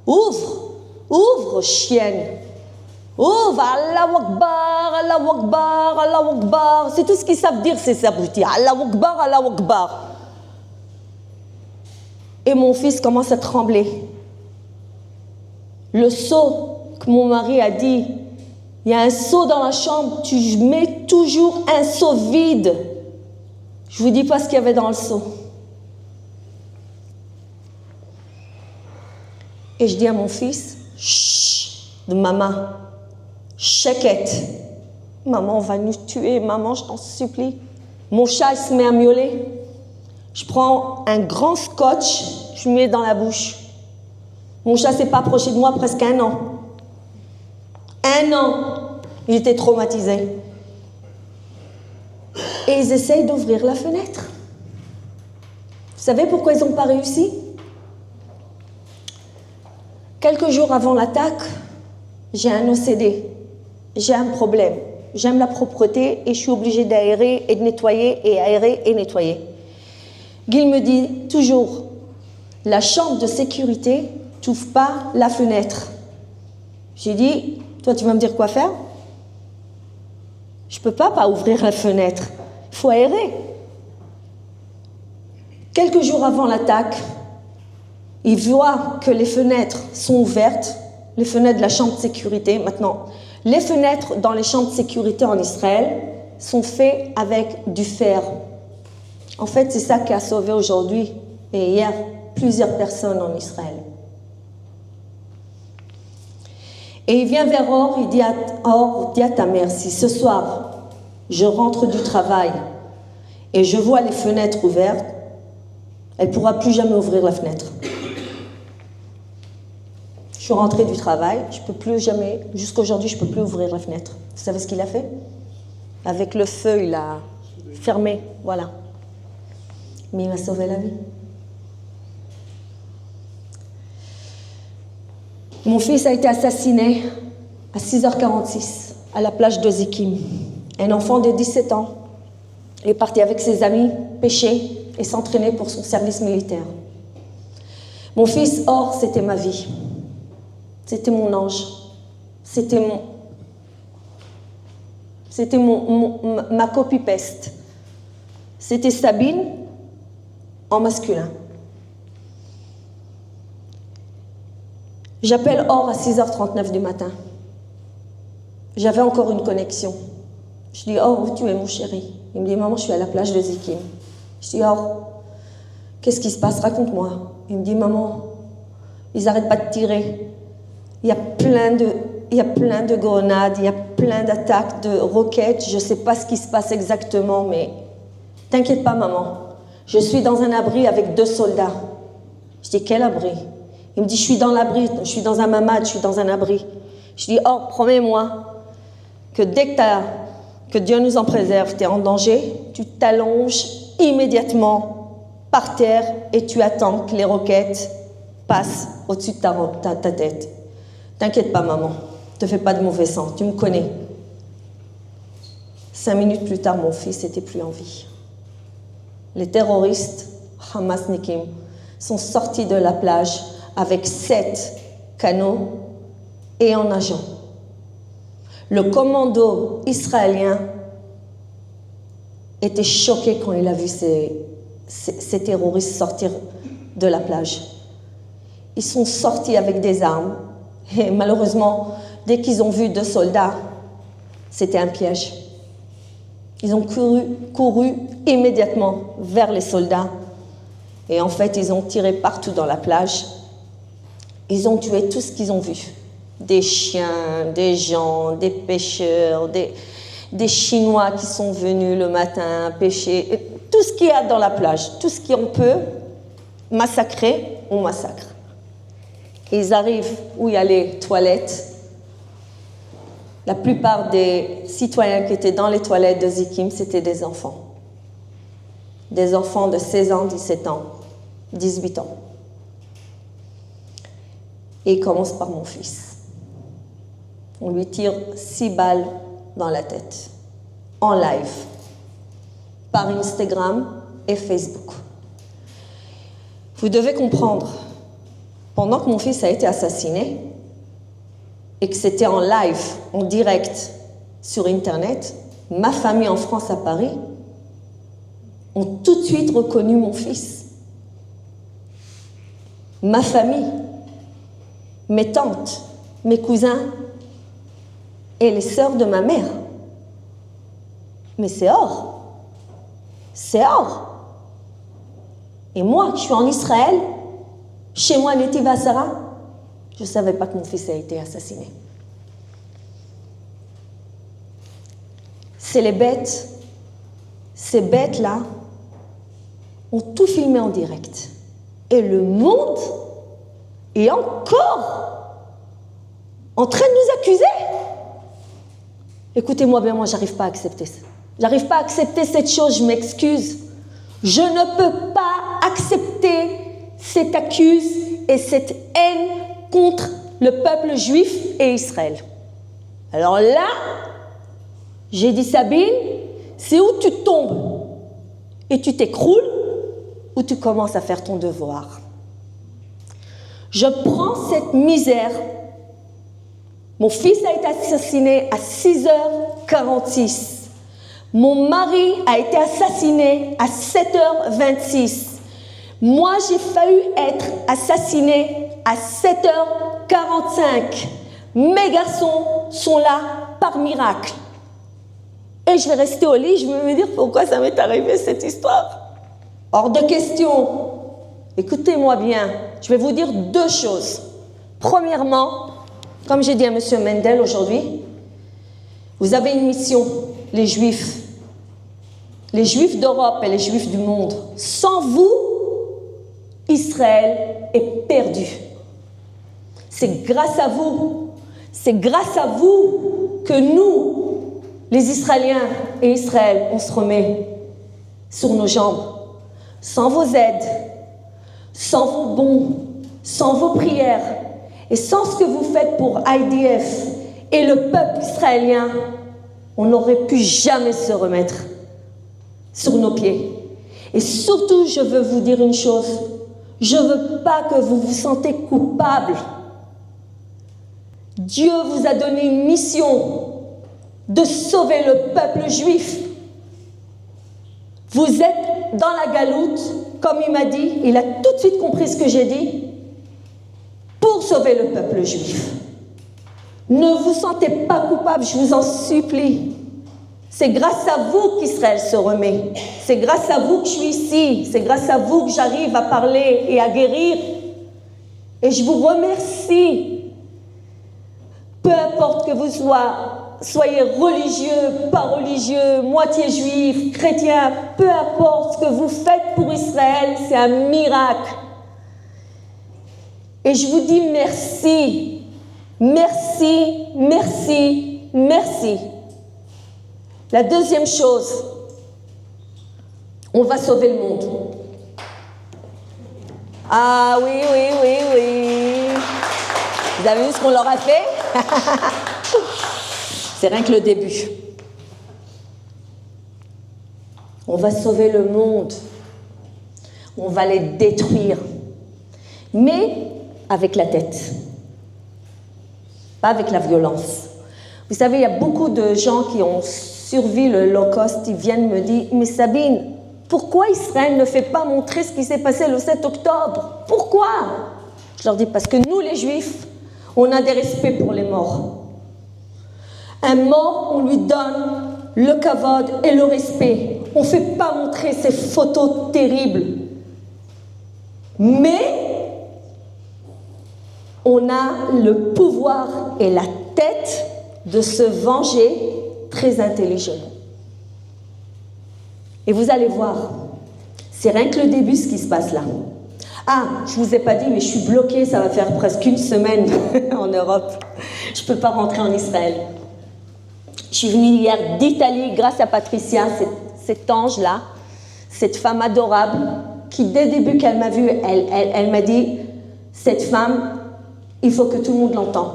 ouvre, chienne. Ouvre, Allahu Akbar, Allahu Akbar, Allahu Akbar. C'est tout ce qu'ils savent dire, ces abrutis. Allahu Akbar, Allahu Akbar. Et mon fils commence à trembler. Le seau que mon mari a dit, il y a un seau dans la chambre, tu mets toujours un seau vide. Je ne vous dis pas ce qu'il y avait dans le seau. Et je dis à mon fils, chut, de maman, chèquette. Maman, on va nous tuer, maman, je t'en supplie. Mon chat, il se met à miauler. Je prends un grand scotch, je le mets dans la bouche. Mon chat ne s'est pas approché de moi presque 1 an. 1 an, il était traumatisé. Et ils essayent d'ouvrir la fenêtre. Vous savez pourquoi ils n'ont pas réussi? Quelques jours avant l'attaque, j'ai un OCD. J'ai un problème. J'aime la propreté et je suis obligée d'aérer et de nettoyer et aérer et nettoyer. Gil me dit toujours, la chambre de sécurité, tu n'ouvres pas la fenêtre. J'ai dit, toi tu vas me dire quoi faire? Je ne peux pas ouvrir la fenêtre. Il faut aérer. Quelques jours avant l'attaque, il voit que les fenêtres sont ouvertes, les fenêtres de la chambre de sécurité. Maintenant, les fenêtres dans les chambres de sécurité en Israël sont faites avec du fer. En fait, c'est ça qui a sauvé aujourd'hui et hier plusieurs personnes en Israël. Et il vient vers Or, il dit dis à ta mère, si ce soir je rentre du travail et je vois les fenêtres ouvertes, elle ne pourra plus jamais ouvrir la fenêtre. Je suis rentrée du travail, je ne peux plus jamais, jusqu'aujourd'hui, je ne peux plus ouvrir la fenêtre. Vous savez ce qu'il a fait? Avec le feu, il a fermé, voilà. Mais il m'a sauvé la vie. Mon fils a été assassiné à 6h46 à la plage de Zikim. Un enfant de 17 ans. Il est parti avec ses amis pêcher et s'entraîner pour son service militaire. Mon fils, Or, c'était ma vie. C'était mon ange. C'était ma copie-peste. C'était Sabine en masculin. J'appelle Or à 6h39 du matin. J'avais encore une connexion. Je dis, Or, où tu es mon chéri? Il me dit, maman, je suis à la plage de Zikim. Je dis, Or, qu'est-ce qui se passe? Raconte-moi. Il me dit, maman, ils n'arrêtent pas de tirer. Il y a plein de grenades, il y a plein d'attaques, de roquettes. Je ne sais pas ce qui se passe exactement, mais t'inquiète pas, maman. Je suis dans un abri avec 2 soldats. Je dis, quel abri? Il me dit, je suis dans l'abri, je suis dans un mamad, je suis dans un abri. Je dis, oh, promets-moi que dès que Dieu nous en préserve, tu es en danger, tu t'allonges immédiatement par terre et tu attends que les roquettes passent au-dessus de ta tête. T'inquiète pas, maman, ne te fais pas de mauvais sang, tu me connais. 5 minutes plus tard, mon fils n'était plus en vie. Les terroristes, Hamasnikim, sont sortis de la plage avec 7 canots et en nageant. Le commando israélien était choqué quand il a vu ces terroristes sortir de la plage. Ils sont sortis avec des armes et malheureusement, dès qu'ils ont vu 2 soldats, c'était un piège. Ils ont couru immédiatement vers les soldats et en fait, ils ont tiré partout dans la plage. Ils ont tué tout ce qu'ils ont vu. Des chiens, des gens, des pêcheurs, des Chinois qui sont venus le matin pêcher. Tout ce qu'il y a dans la plage, tout ce qu'on peut massacrer, on massacre. Ils arrivent où il y a les toilettes. La plupart des citoyens qui étaient dans les toilettes de Zikim, c'était des enfants. Des enfants de 16 ans, 17 ans, 18 ans. Et il commence par mon fils. On lui tire 6 balles dans la tête, en live, par Instagram et Facebook. Vous devez comprendre, pendant que mon fils a été assassiné, et que c'était en live, en direct, sur Internet, ma famille en France, à Paris, ont tout de suite reconnu mon fils. Ma famille, mes tantes, mes cousins et les sœurs de ma mère. Mais c'est Or. C'est Or. Et moi, je suis en Israël, chez moi, à Netiv HaSara, je ne savais pas que mon fils a été assassiné. C'est les bêtes, ces bêtes-là ont tout filmé en direct. Et le monde est encore en train de nous accuser. Écoutez-moi bien, moi, j'arrive pas à accepter ça. J'arrive pas à accepter cette chose, je m'excuse. Je ne peux pas accepter cette accuse et cette haine contre le peuple juif et Israël. Alors là, j'ai dit, Sabine, c'est où tu tombes et tu t'écroules ou tu commences à faire ton devoir. Je prends cette misère. Mon fils a été assassiné à 6h46. Mon mari a été assassiné à 7h26. Moi, j'ai failli être assassinée à 7h45. Mes garçons sont là par miracle. Et je vais rester au lit, je vais me dire pourquoi ça m'est arrivé cette histoire. Hors de question. Écoutez-moi bien, je vais vous dire deux choses. Premièrement, comme j'ai dit à M. Mendel aujourd'hui, vous avez une mission, les Juifs d'Europe et les Juifs du monde. Sans vous, Israël est perdu. C'est grâce à vous que nous, les Israéliens et Israël, on se remet sur nos jambes. Sans vos aides, sans vos bons, sans vos prières et sans ce que vous faites pour IDF et le peuple israélien, on n'aurait pu jamais se remettre sur nos pieds. Et surtout, je veux vous dire une chose, je ne veux pas que vous vous sentez coupable. Dieu vous a donné une mission de sauver le peuple juif. Vous êtes dans la galoute, comme il m'a dit, il a tout de suite compris ce que j'ai dit, pour sauver le peuple juif. Ne vous sentez pas coupable, je vous en supplie. C'est grâce à vous qu'Israël se remet. C'est grâce à vous que je suis ici. C'est grâce à vous que j'arrive à parler et à guérir. Et je vous remercie. Peu importe que vous soyez religieux, pas religieux, moitié juif, chrétien, peu importe ce que vous faites pour Israël, c'est un miracle. Et je vous dis merci. Merci, merci, merci. La deuxième chose, on va sauver le monde. Ah oui, oui, oui, oui. Vous avez vu ce qu'on leur a fait? C'est rien que le début. On va sauver le monde. On va les détruire. Mais avec la tête. Pas avec la violence. Vous savez, il y a beaucoup de gens qui ont survécu l'Holocauste, ils viennent me dire « Mais Sabine, pourquoi Israël ne fait pas montrer ce qui s'est passé le 7 octobre? Pourquoi ?» Je leur dis « Parce que nous, les Juifs, on a des respects pour les morts. Un mort, on lui donne le kavod et le respect. On ne fait pas montrer ces photos terribles. Mais on a le pouvoir et la tête de se venger très intelligemment. Et vous allez voir, c'est rien que le début ce qui se passe là. Ah, je ne vous ai pas dit, mais je suis bloquée, ça va faire presque une semaine en Europe. Je ne peux pas rentrer en Israël. Je suis venue hier d'Italie grâce à Patricia, cet ange-là, cette femme adorable, qui dès le début qu'elle m'a vue, elle m'a dit, cette femme, il faut que tout le monde l'entende.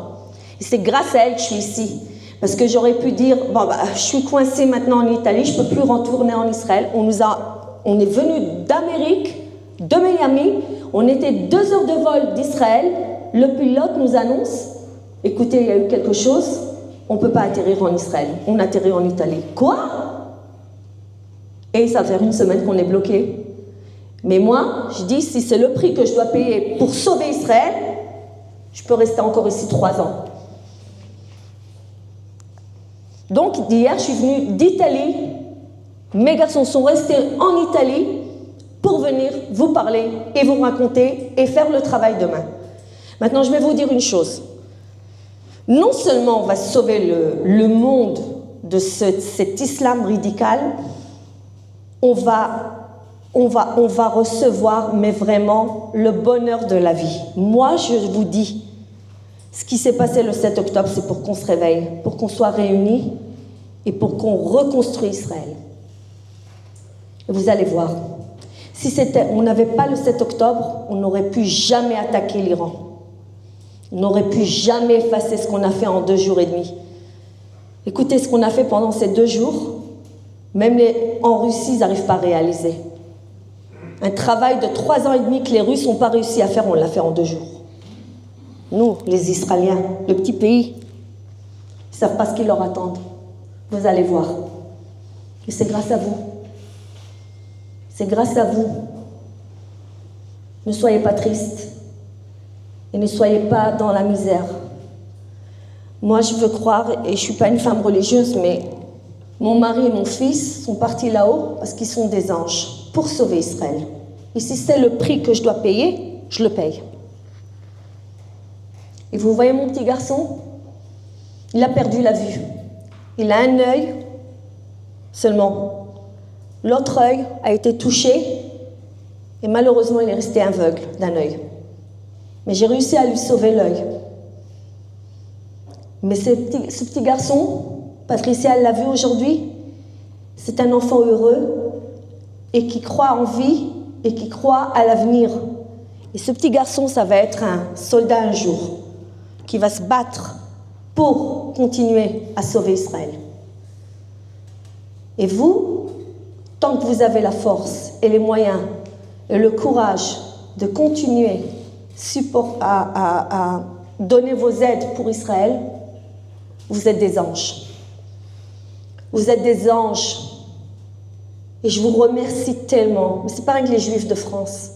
Et c'est grâce à elle que je suis ici. Parce que j'aurais pu dire, bon, je suis coincée maintenant en Italie, je ne peux plus retourner en Israël. On est venu d'Amérique, de Miami, on était 2 heures de vol d'Israël. Le pilote nous annonce, écoutez, il y a eu quelque chose, on ne peut pas atterrir en Israël, on atterrit en Italie. Quoi? Et ça fait une semaine qu'on est bloqué. Mais moi, je dis, si c'est le prix que je dois payer pour sauver Israël, je peux rester encore ici 3 ans. Donc, d'hier, je suis venue d'Italie. Mes garçons sont restés en Italie pour venir vous parler et vous raconter et faire le travail demain. Maintenant, je vais vous dire une chose. Non seulement on va sauver le monde de cet islam radical, on va recevoir, mais vraiment, le bonheur de la vie. Moi, je vous dis, ce qui s'est passé le 7 octobre, c'est pour qu'on se réveille, pour qu'on soit réunis et pour qu'on reconstruise Israël. Et vous allez voir, si on n'avait pas le 7 octobre, on n'aurait pu jamais attaquer l'Iran. On n'aurait pu jamais effacer ce qu'on a fait en 2 jours et demi. Écoutez ce qu'on a fait pendant ces 2 jours, même en Russie, ils n'arrivent pas à réaliser. Un travail de 3 ans et demi que les Russes n'ont pas réussi à faire, on l'a fait en 2 jours. Nous, les Israéliens, le petit pays, ils ne savent pas ce qu'ils leur attendent. Vous allez voir. Et c'est grâce à vous. C'est grâce à vous. Ne soyez pas tristes. Et ne soyez pas dans la misère. Moi, je veux croire, et je ne suis pas une femme religieuse, mais mon mari et mon fils sont partis là-haut parce qu'ils sont des anges pour sauver Israël. Et si c'est le prix que je dois payer, je le paye. Et vous voyez mon petit garçon? Il a perdu la vue. Il a un œil seulement. L'autre œil a été touché et malheureusement, il est resté aveugle d'un œil. Mais j'ai réussi à lui sauver l'œil. Mais ce petit garçon, Patricia l'a vu aujourd'hui, c'est un enfant heureux et qui croit en vie et qui croit à l'avenir. Et ce petit garçon, ça va être un soldat un jour qui va se battre pour continuer à sauver Israël. Et vous, tant que vous avez la force et les moyens et le courage de continuer à donner vos aides pour Israël, vous êtes des anges. Vous êtes des anges. Et je vous remercie tellement. Mais ce n'est pas rien que les Juifs de France.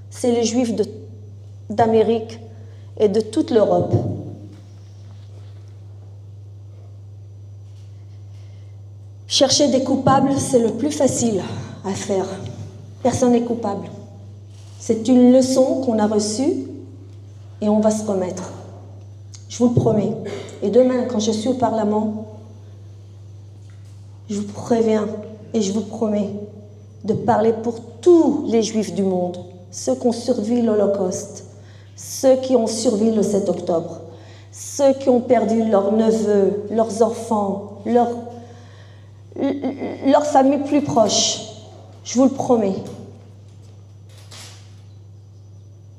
C'est les Juifs d'Amérique et de toute l'Europe. Chercher des coupables, c'est le plus facile à faire. Personne n'est coupable. C'est une leçon qu'on a reçue et on va se remettre. Je vous le promets. Et demain, quand je suis au Parlement, je vous préviens et je vous promets de parler pour tous les Juifs du monde, ceux qui ont survécu l'Holocauste, ceux qui ont survécu le 7 octobre, ceux qui ont perdu leurs neveux, leurs enfants, leurs familles plus proches. Je vous le promets.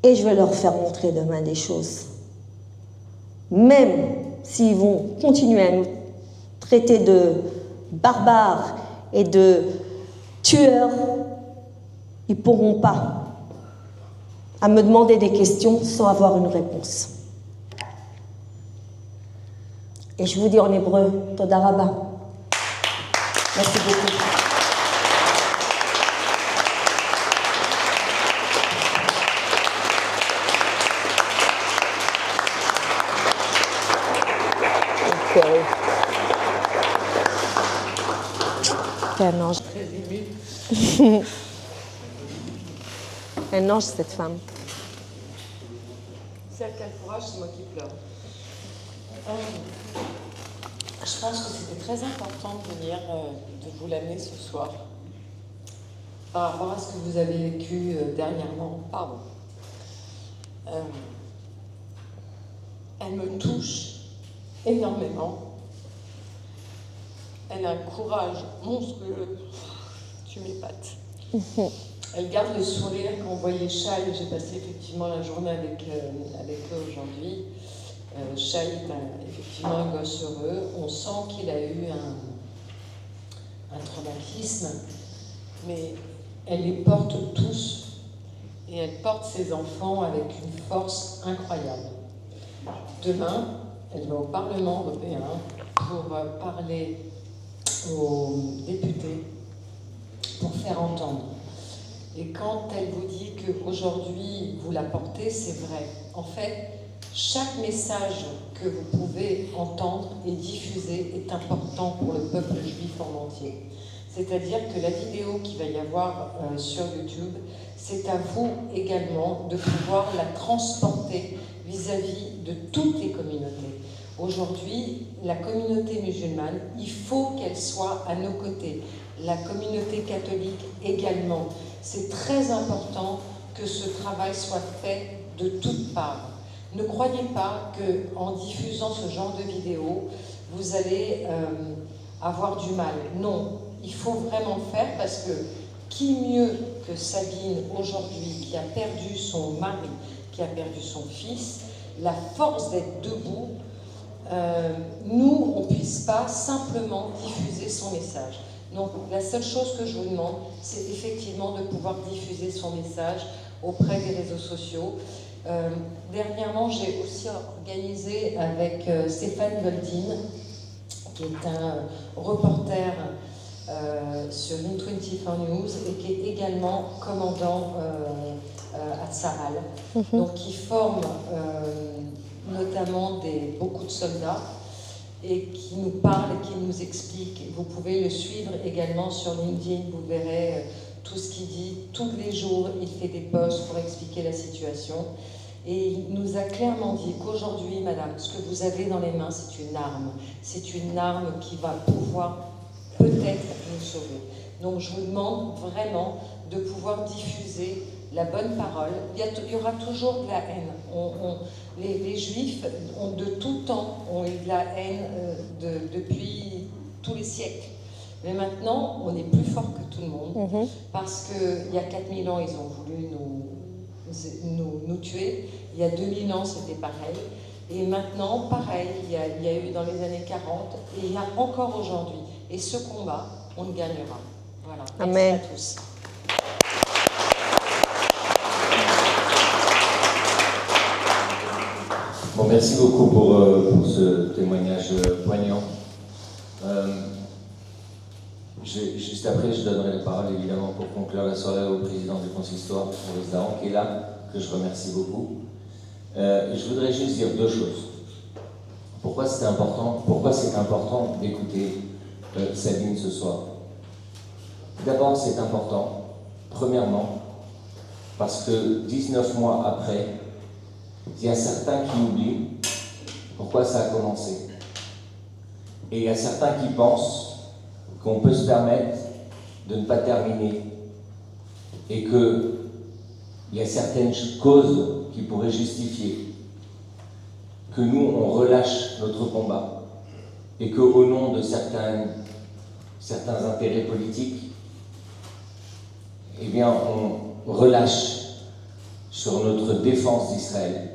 Et je vais leur faire montrer demain des choses. Même s'ils vont continuer à nous traiter de barbares et de tueurs, ils ne pourront pas à me demander des questions sans avoir une réponse. Et je vous dis en hébreu, Toda Rabba. Merci beaucoup. C'est un ange. Un ange, cette femme. C'est à quel courage, c'est moi qui pleure. Je pense que c'était très important de venir, de vous l'amener ce soir. Par rapport à ce que vous avez vécu dernièrement. Pardon. Elle me touche énormément. Elle a un courage monstrueux. Tu m'épates. Elle garde le sourire quand on voyait Shai. J'ai passé effectivement la journée avec eux aujourd'hui. Shai est effectivement un gosse heureux. On sent qu'il a eu un traumatisme, mais elle les porte tous et elle porte ses enfants avec une force incroyable. Demain, elle va au Parlement européen pour parler aux députés, pour faire entendre. Et quand elle vous dit qu'aujourd'hui vous la portez, c'est vrai. En fait, chaque message que vous pouvez entendre et diffuser est important pour le peuple juif en entier. C'est-à-dire que la vidéo qu'il va y avoir sur YouTube, c'est à vous également de pouvoir la transporter vis-à-vis de toutes les communautés. Aujourd'hui, la communauté musulmane, il faut qu'elle soit à nos côtés. La communauté catholique également. C'est très important que ce travail soit fait de toutes parts. Ne croyez pas qu'en diffusant ce genre de vidéos, vous allez avoir du mal. Non, il faut vraiment faire parce que qui mieux que Sabine aujourd'hui, qui a perdu son mari, qui a perdu son fils, la force d'être debout, nous, on ne puisse pas simplement diffuser son message. Donc la seule chose que je vous demande, c'est effectivement de pouvoir diffuser son message auprès des réseaux sociaux. Dernièrement, j'ai aussi organisé avec Stéphane Goldin, qui est un reporter sur In24 News et qui est également commandant à Tsahal. Donc qui forme notamment beaucoup de soldats et qui nous parle et qui nous explique. Vous pouvez le suivre également sur LinkedIn, vous verrez tout ce qu'il dit. Tous les jours, il fait des posts pour expliquer la situation. Et il nous a clairement dit qu'aujourd'hui, madame, ce que vous avez dans les mains, c'est une arme. C'est une arme qui va pouvoir peut-être nous sauver. Donc je vous demande vraiment de pouvoir diffuser la bonne parole. Il y aura toujours de la haine. Les Juifs, de tout temps, ont eu de la haine depuis tous les siècles. Mais maintenant, on est plus fort que tout le monde, parce qu'il y a 4000 ans, ils ont voulu nous tuer. Il y a 2000 ans, c'était pareil. Et maintenant, pareil, il y a eu dans les années 40, et il y a encore aujourd'hui. Et ce combat, on le gagnera. Voilà. Amen. Merci à tous. Bon, merci beaucoup pour ce témoignage poignant. Juste après, je donnerai la parole évidemment pour conclure la soirée au président du consistoire, Maurice Dahan, qui est là, que je remercie beaucoup. Je voudrais juste dire deux choses. Pourquoi c'est important d'écouter Sabine ce soir? D'abord, c'est important, premièrement, parce que 19 mois après, il y a certains qui oublient pourquoi ça a commencé. Et il y a certains qui pensent qu'on peut se permettre de ne pas terminer. Et qu'il y a certaines causes qui pourraient justifier que nous, on relâche notre combat. Et qu'au nom de certains intérêts politiques, eh bien, on relâche sur notre défense d'Israël.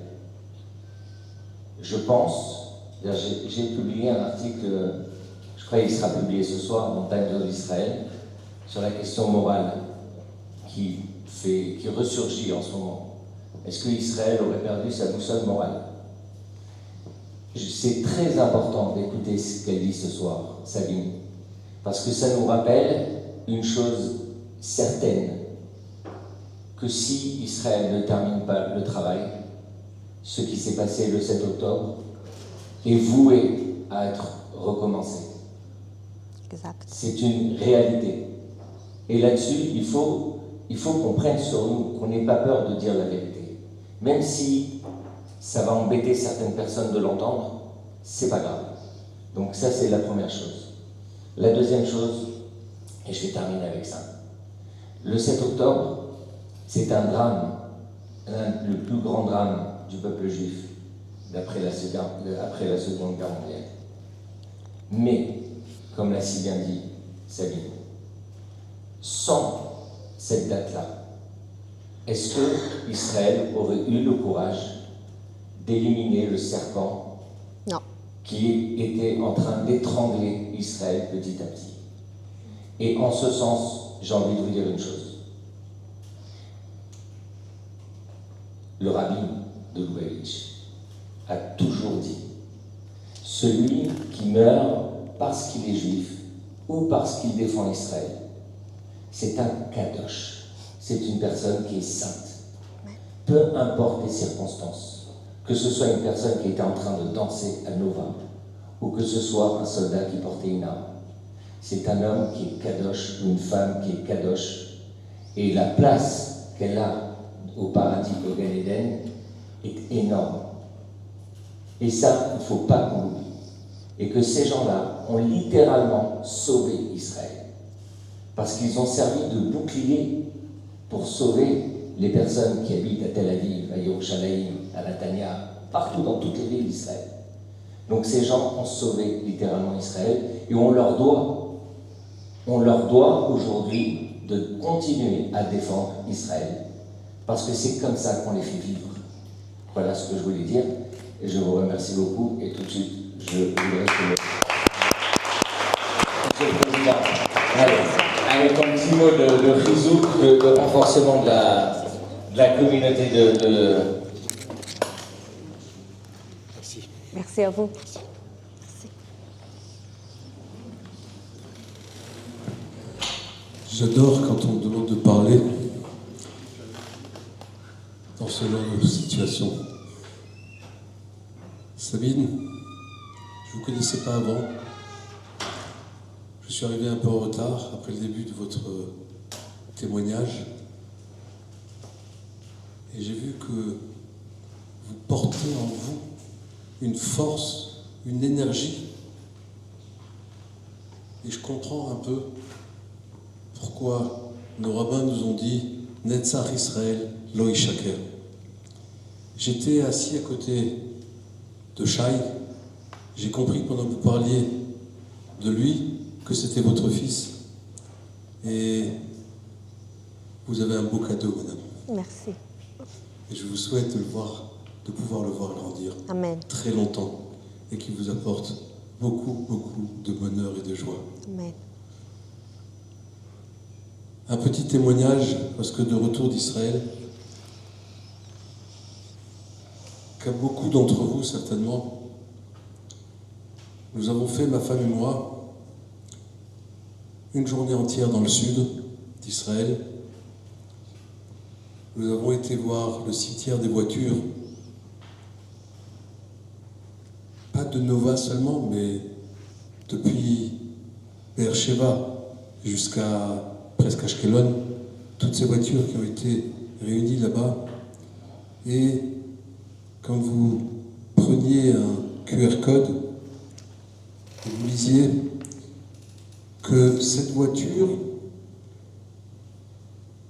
Je pense, j'ai publié un article, je crois qu'il sera publié ce soir dans Times of Israel, sur la question morale qui ressurgit en ce moment. Est-ce que Israël aurait perdu sa boussole morale? C'est très important d'écouter ce qu'elle dit ce soir, Sabine, parce que ça nous rappelle une chose certaine, que si Israël ne termine pas le travail, ce qui s'est passé le 7 octobre est voué à être recommencé. Exact. C'est une réalité. Et là-dessus, il faut qu'on prenne sur nous, qu'on n'ait pas peur de dire la vérité. Même si ça va embêter certaines personnes de l'entendre, c'est pas grave. Donc ça, c'est la première chose. La deuxième chose, et je vais terminer avec ça. Le 7 octobre, c'est un drame, le plus grand drame du peuple juif après la Seconde Guerre mondiale. Mais, comme l'a si bien dit Sabine, sans cette date-là, est-ce que Israël aurait eu le courage d'éliminer le serpent Non. qui était en train d'étrangler Israël petit à petit? Et en ce sens, j'ai envie de vous dire une chose. Le rabbi de Lubavitch a toujours dit: celui qui meurt parce qu'il est juif ou parce qu'il défend Israël, c'est un kadosh, c'est une personne qui est sainte. Peu importe les circonstances, que ce soit une personne qui était en train de danser à Nova ou que ce soit un soldat qui portait une arme, c'est un homme qui est kadosh ou une femme qui est kadosh, et la place qu'elle a au paradis, au Gan Eden, est énorme. Et ça, il ne faut pas qu'on l'oublie. Et que ces gens-là ont littéralement sauvé Israël. Parce qu'ils ont servi de bouclier pour sauver les personnes qui habitent à Tel Aviv, à Yerushalayim, à Netanya, partout dans toutes les villes d'Israël. Donc ces gens ont sauvé littéralement Israël, et on leur doit aujourd'hui de continuer à défendre Israël. Parce que c'est comme ça qu'on les fait vivre. Voilà ce que je voulais dire. Et je vous remercie beaucoup. Et tout de suite, je voudrais que Monsieur le Président, avec un petit mot de chizouk, de renforcement de la communauté de... Merci. Merci à vous. J'adore quand on me demande de parler dans ce genre de situation. Sabine, je ne vous connaissais pas avant. Je suis arrivé un peu en retard après le début de votre témoignage. Et j'ai vu que vous portez en vous une force, une énergie. Et je comprends un peu pourquoi nos rabbins nous ont dit « Netzach Israël, lo yishaker ». J'étais assis à côté de Shai. J'ai compris pendant que vous parliez de lui que c'était votre fils. Et vous avez un beau cadeau, madame. Merci. Et je vous souhaite de pouvoir le voir grandir Amen. très longtemps et qu'il vous apporte beaucoup, beaucoup de bonheur et de joie. Amen. Un petit témoignage, parce que de retour d'Israël, comme beaucoup d'entre vous certainement, nous avons fait, ma femme et moi, une journée entière dans le sud d'Israël. Nous avons été voir le cimetière des voitures, pas de Nova seulement, mais depuis Beersheba jusqu'à presque Ashkelon, toutes ces voitures qui ont été réunies là-bas. Et quand vous preniez un QR code, vous lisiez que cette voiture,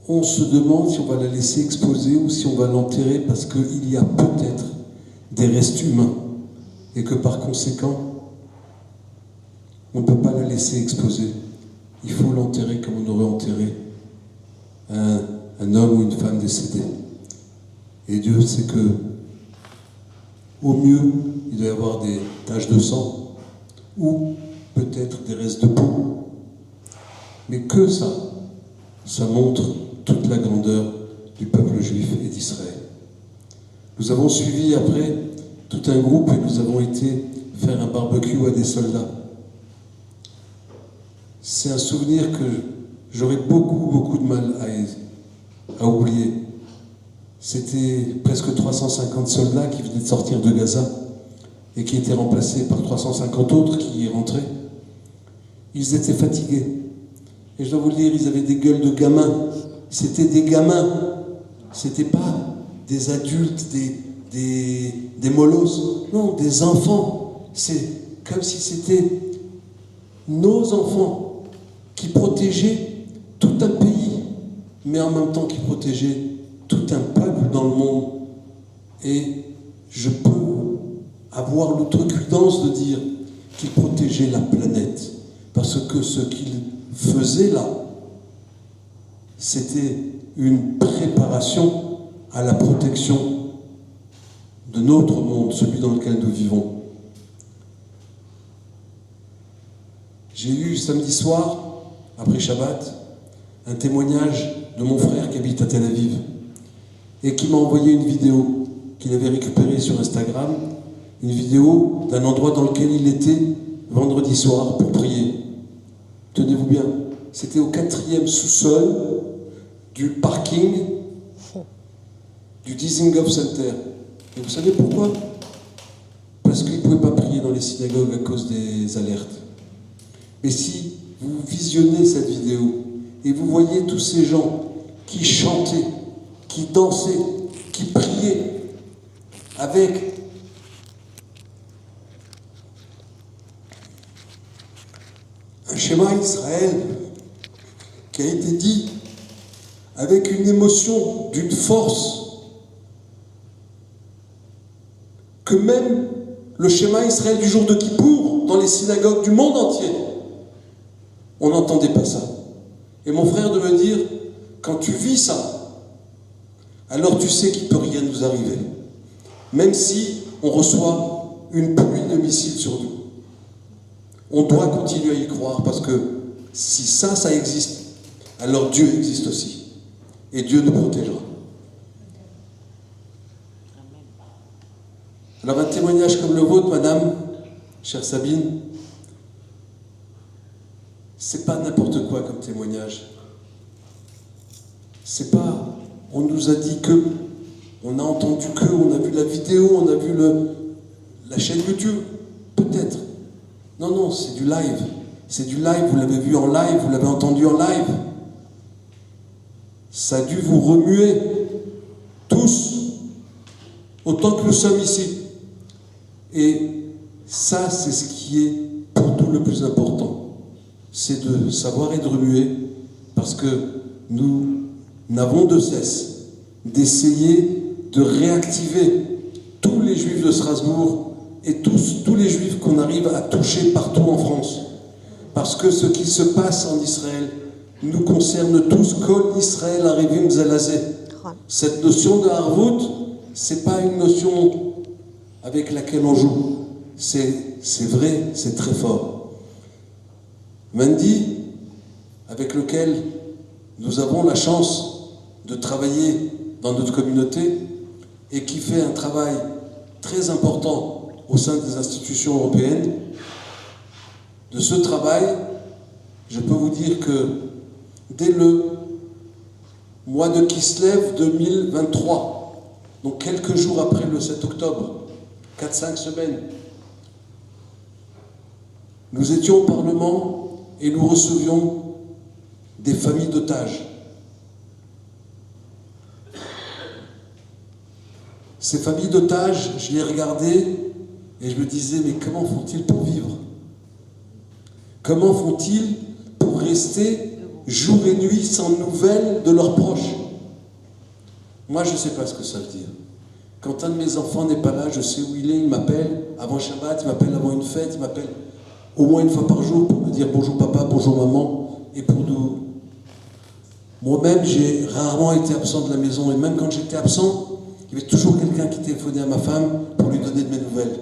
on se demande si on va la laisser exposer ou si on va l'enterrer parce qu'il y a peut-être des restes humains et que par conséquent, on ne peut pas la laisser exposer. Il faut l'enterrer comme on aurait enterré un homme ou une femme décédée. Et Dieu sait que, au mieux, il doit y avoir des taches de sang ou peut-être des restes de peau. Mais que ça montre toute la grandeur du peuple juif et d'Israël. Nous avons suivi après tout un groupe et nous avons été faire un barbecue à des soldats. C'est un souvenir que j'aurais beaucoup de mal à oublier. C'était presque 350 soldats qui venaient de sortir de Gaza et qui étaient remplacés par 350 autres qui y rentraient. Ils étaient fatigués. Et je dois vous le dire, ils avaient des gueules de gamins. C'était des gamins. C'était pas des adultes, des molosses. Non, des enfants. C'est comme si c'était nos enfants qui protégeaient tout un pays, mais en même temps qui protégeaient tout un peuple dans le monde. Et je peux avoir l'outrecuidance de dire qu'ils protégeaient la planète. Parce que ce qu'ils faisaient là, c'était une préparation à la protection de notre monde, celui dans lequel nous vivons. J'ai eu samedi soir, après Shabbat, un témoignage de mon frère qui habite à Tel Aviv et qui m'a envoyé une vidéo qu'il avait récupérée sur Instagram, une vidéo d'un endroit dans lequel il était vendredi soir pour prier. Tenez-vous bien, c'était au 4e sous-sol du parking du Dizengoff Center. Et vous savez pourquoi? Parce qu'il ne pouvait pas prier dans les synagogues à cause des alertes. Mais si vous visionnez cette vidéo et vous voyez tous ces gens qui chantaient, qui dansaient, qui priaient avec un schéma Israël qui a été dit avec une émotion, d'une force, que même le schéma Israël du jour de Kippour, dans les synagogues du monde entier, on n'entendait pas ça. Et mon frère de me dire, quand tu vis ça, alors tu sais qu'il ne peut rien nous arriver. Même si on reçoit une pluie de missiles sur nous. On doit continuer à y croire parce que si ça existe, alors Dieu existe aussi. Et Dieu nous protégera. Alors un témoignage comme le vôtre, madame, chère Sabine, c'est pas n'importe quoi comme témoignage. c'est pas, on nous a dit que, on a entendu que, on a vu la vidéo, on a vu la chaîne YouTube, peut-être. Non, non, c'est du live. C'est du live, vous l'avez vu en live, vous l'avez entendu en live. Ça a dû vous remuer, tous, autant que nous sommes ici. Et ça, c'est ce qui est pour nous le plus important. C'est de savoir être remué, parce que nous n'avons de cesse d'essayer de réactiver tous les Juifs de Strasbourg et tous les Juifs qu'on arrive à toucher partout en France. Parce que ce qui se passe en Israël nous concerne tous. Kol Israël Arivim Zelazé. Cette notion de Harvout, c'est pas une notion avec laquelle on joue. C'est vrai, c'est très fort. Mendy, avec lequel nous avons la chance de travailler dans notre communauté et qui fait un travail très important au sein des institutions européennes, de ce travail, je peux vous dire que dès le mois de Kislev 2023, donc quelques jours après le 7 octobre, 4-5 semaines, nous étions au Parlement et nous recevions des familles d'otages. Ces familles d'otages, je les regardais et je me disais, mais comment font-ils pour vivre? Comment font-ils pour rester jour et nuit sans nouvelles de leurs proches? Moi, je ne sais pas ce que ça veut dire. Quand un de mes enfants n'est pas là, je sais où il est, il m'appelle avant Shabbat, il m'appelle avant une fête, il m'appelle au moins une fois par jour pour me dire bonjour papa, bonjour maman, et pour nous. Moi-même, j'ai rarement été absent de la maison, et même quand j'étais absent, il y avait toujours quelqu'un qui téléphonait à ma femme pour lui donner de mes nouvelles.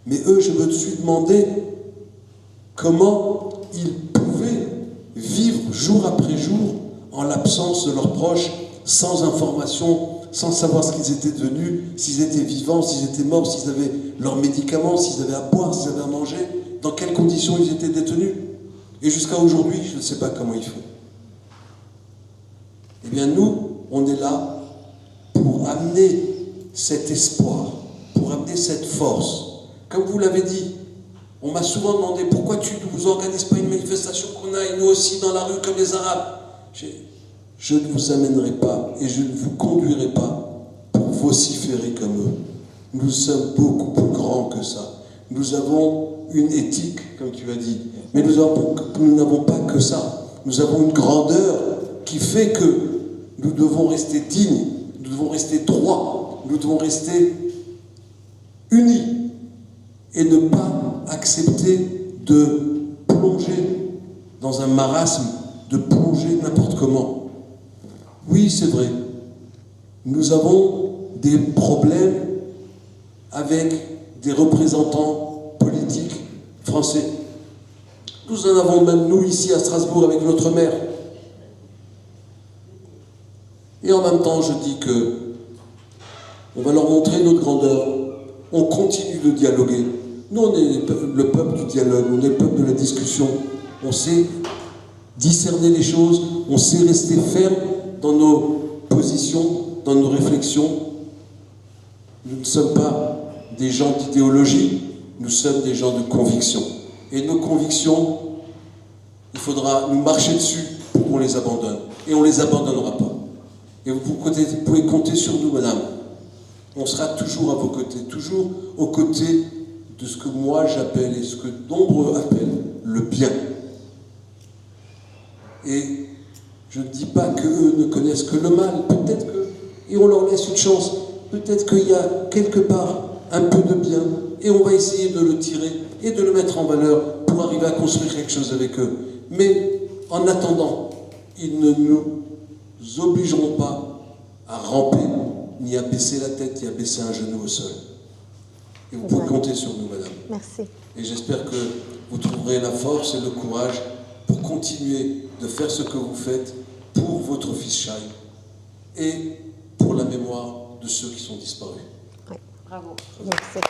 Mais eux, je me suis demandé comment ils pouvaient vivre jour après jour en l'absence de leurs proches, sans information, sans savoir ce qu'ils étaient devenus, s'ils étaient vivants, s'ils étaient morts, s'ils avaient leurs médicaments, s'ils avaient à boire, s'ils avaient à manger, dans quelles conditions ils étaient détenus. Et jusqu'à aujourd'hui, je ne sais pas comment ils font. Eh bien nous, on est là pour amener cet espoir, pour amener cette force. Comme vous l'avez dit, on m'a souvent demandé pourquoi tu ne vous organises pas une manifestation qu'on aille nous aussi dans la rue comme les Arabes. Je ne vous amènerai pas et je ne vous conduirai pas pour vociférer comme eux. Nous sommes beaucoup plus grands que ça. Nous avons une éthique, comme tu as dit, mais nous n'avons pas que ça. Nous avons une grandeur qui fait que nous devons rester dignes, nous devons rester droits, nous devons rester unis et ne pas accepter de plonger dans un marasme, de plonger n'importe comment. Oui, c'est vrai, nous avons des problèmes avec des représentants politiques français. Nous en avons même, nous, ici à Strasbourg, avec notre maire. Et en même temps, je dis que on va leur montrer notre grandeur. On continue de dialoguer. Nous, on est le peuple du dialogue, on est le peuple de la discussion. On sait discerner les choses, on sait rester ferme dans nos positions, dans nos réflexions. Nous ne sommes pas des gens d'idéologie, nous sommes des gens de conviction. Et nos convictions, il faudra nous marcher dessus pour qu'on les abandonne. Et on ne les abandonnera pas. Et vous pouvez compter sur nous, madame. On sera toujours à vos côtés, toujours aux côtés de ce que moi j'appelle et ce que nombreux appellent le bien. Et je ne dis pas qu'eux ne connaissent que le mal, peut-être que, et on leur laisse une chance, peut-être qu'il y a quelque part un peu de bien, et on va essayer de le tirer et de le mettre en valeur pour arriver à construire quelque chose avec eux. Mais en attendant, ils ne nous obligeront pas à ramper, ni à baisser la tête, ni à baisser un genou au sol. Et vous pouvez compter sur nous, madame. Merci. Et j'espère que vous trouverez la force et le courage pour continuer de faire ce que vous faites pour votre fils Shai et pour la mémoire de ceux qui sont disparus. Oui. Bravo. Merci.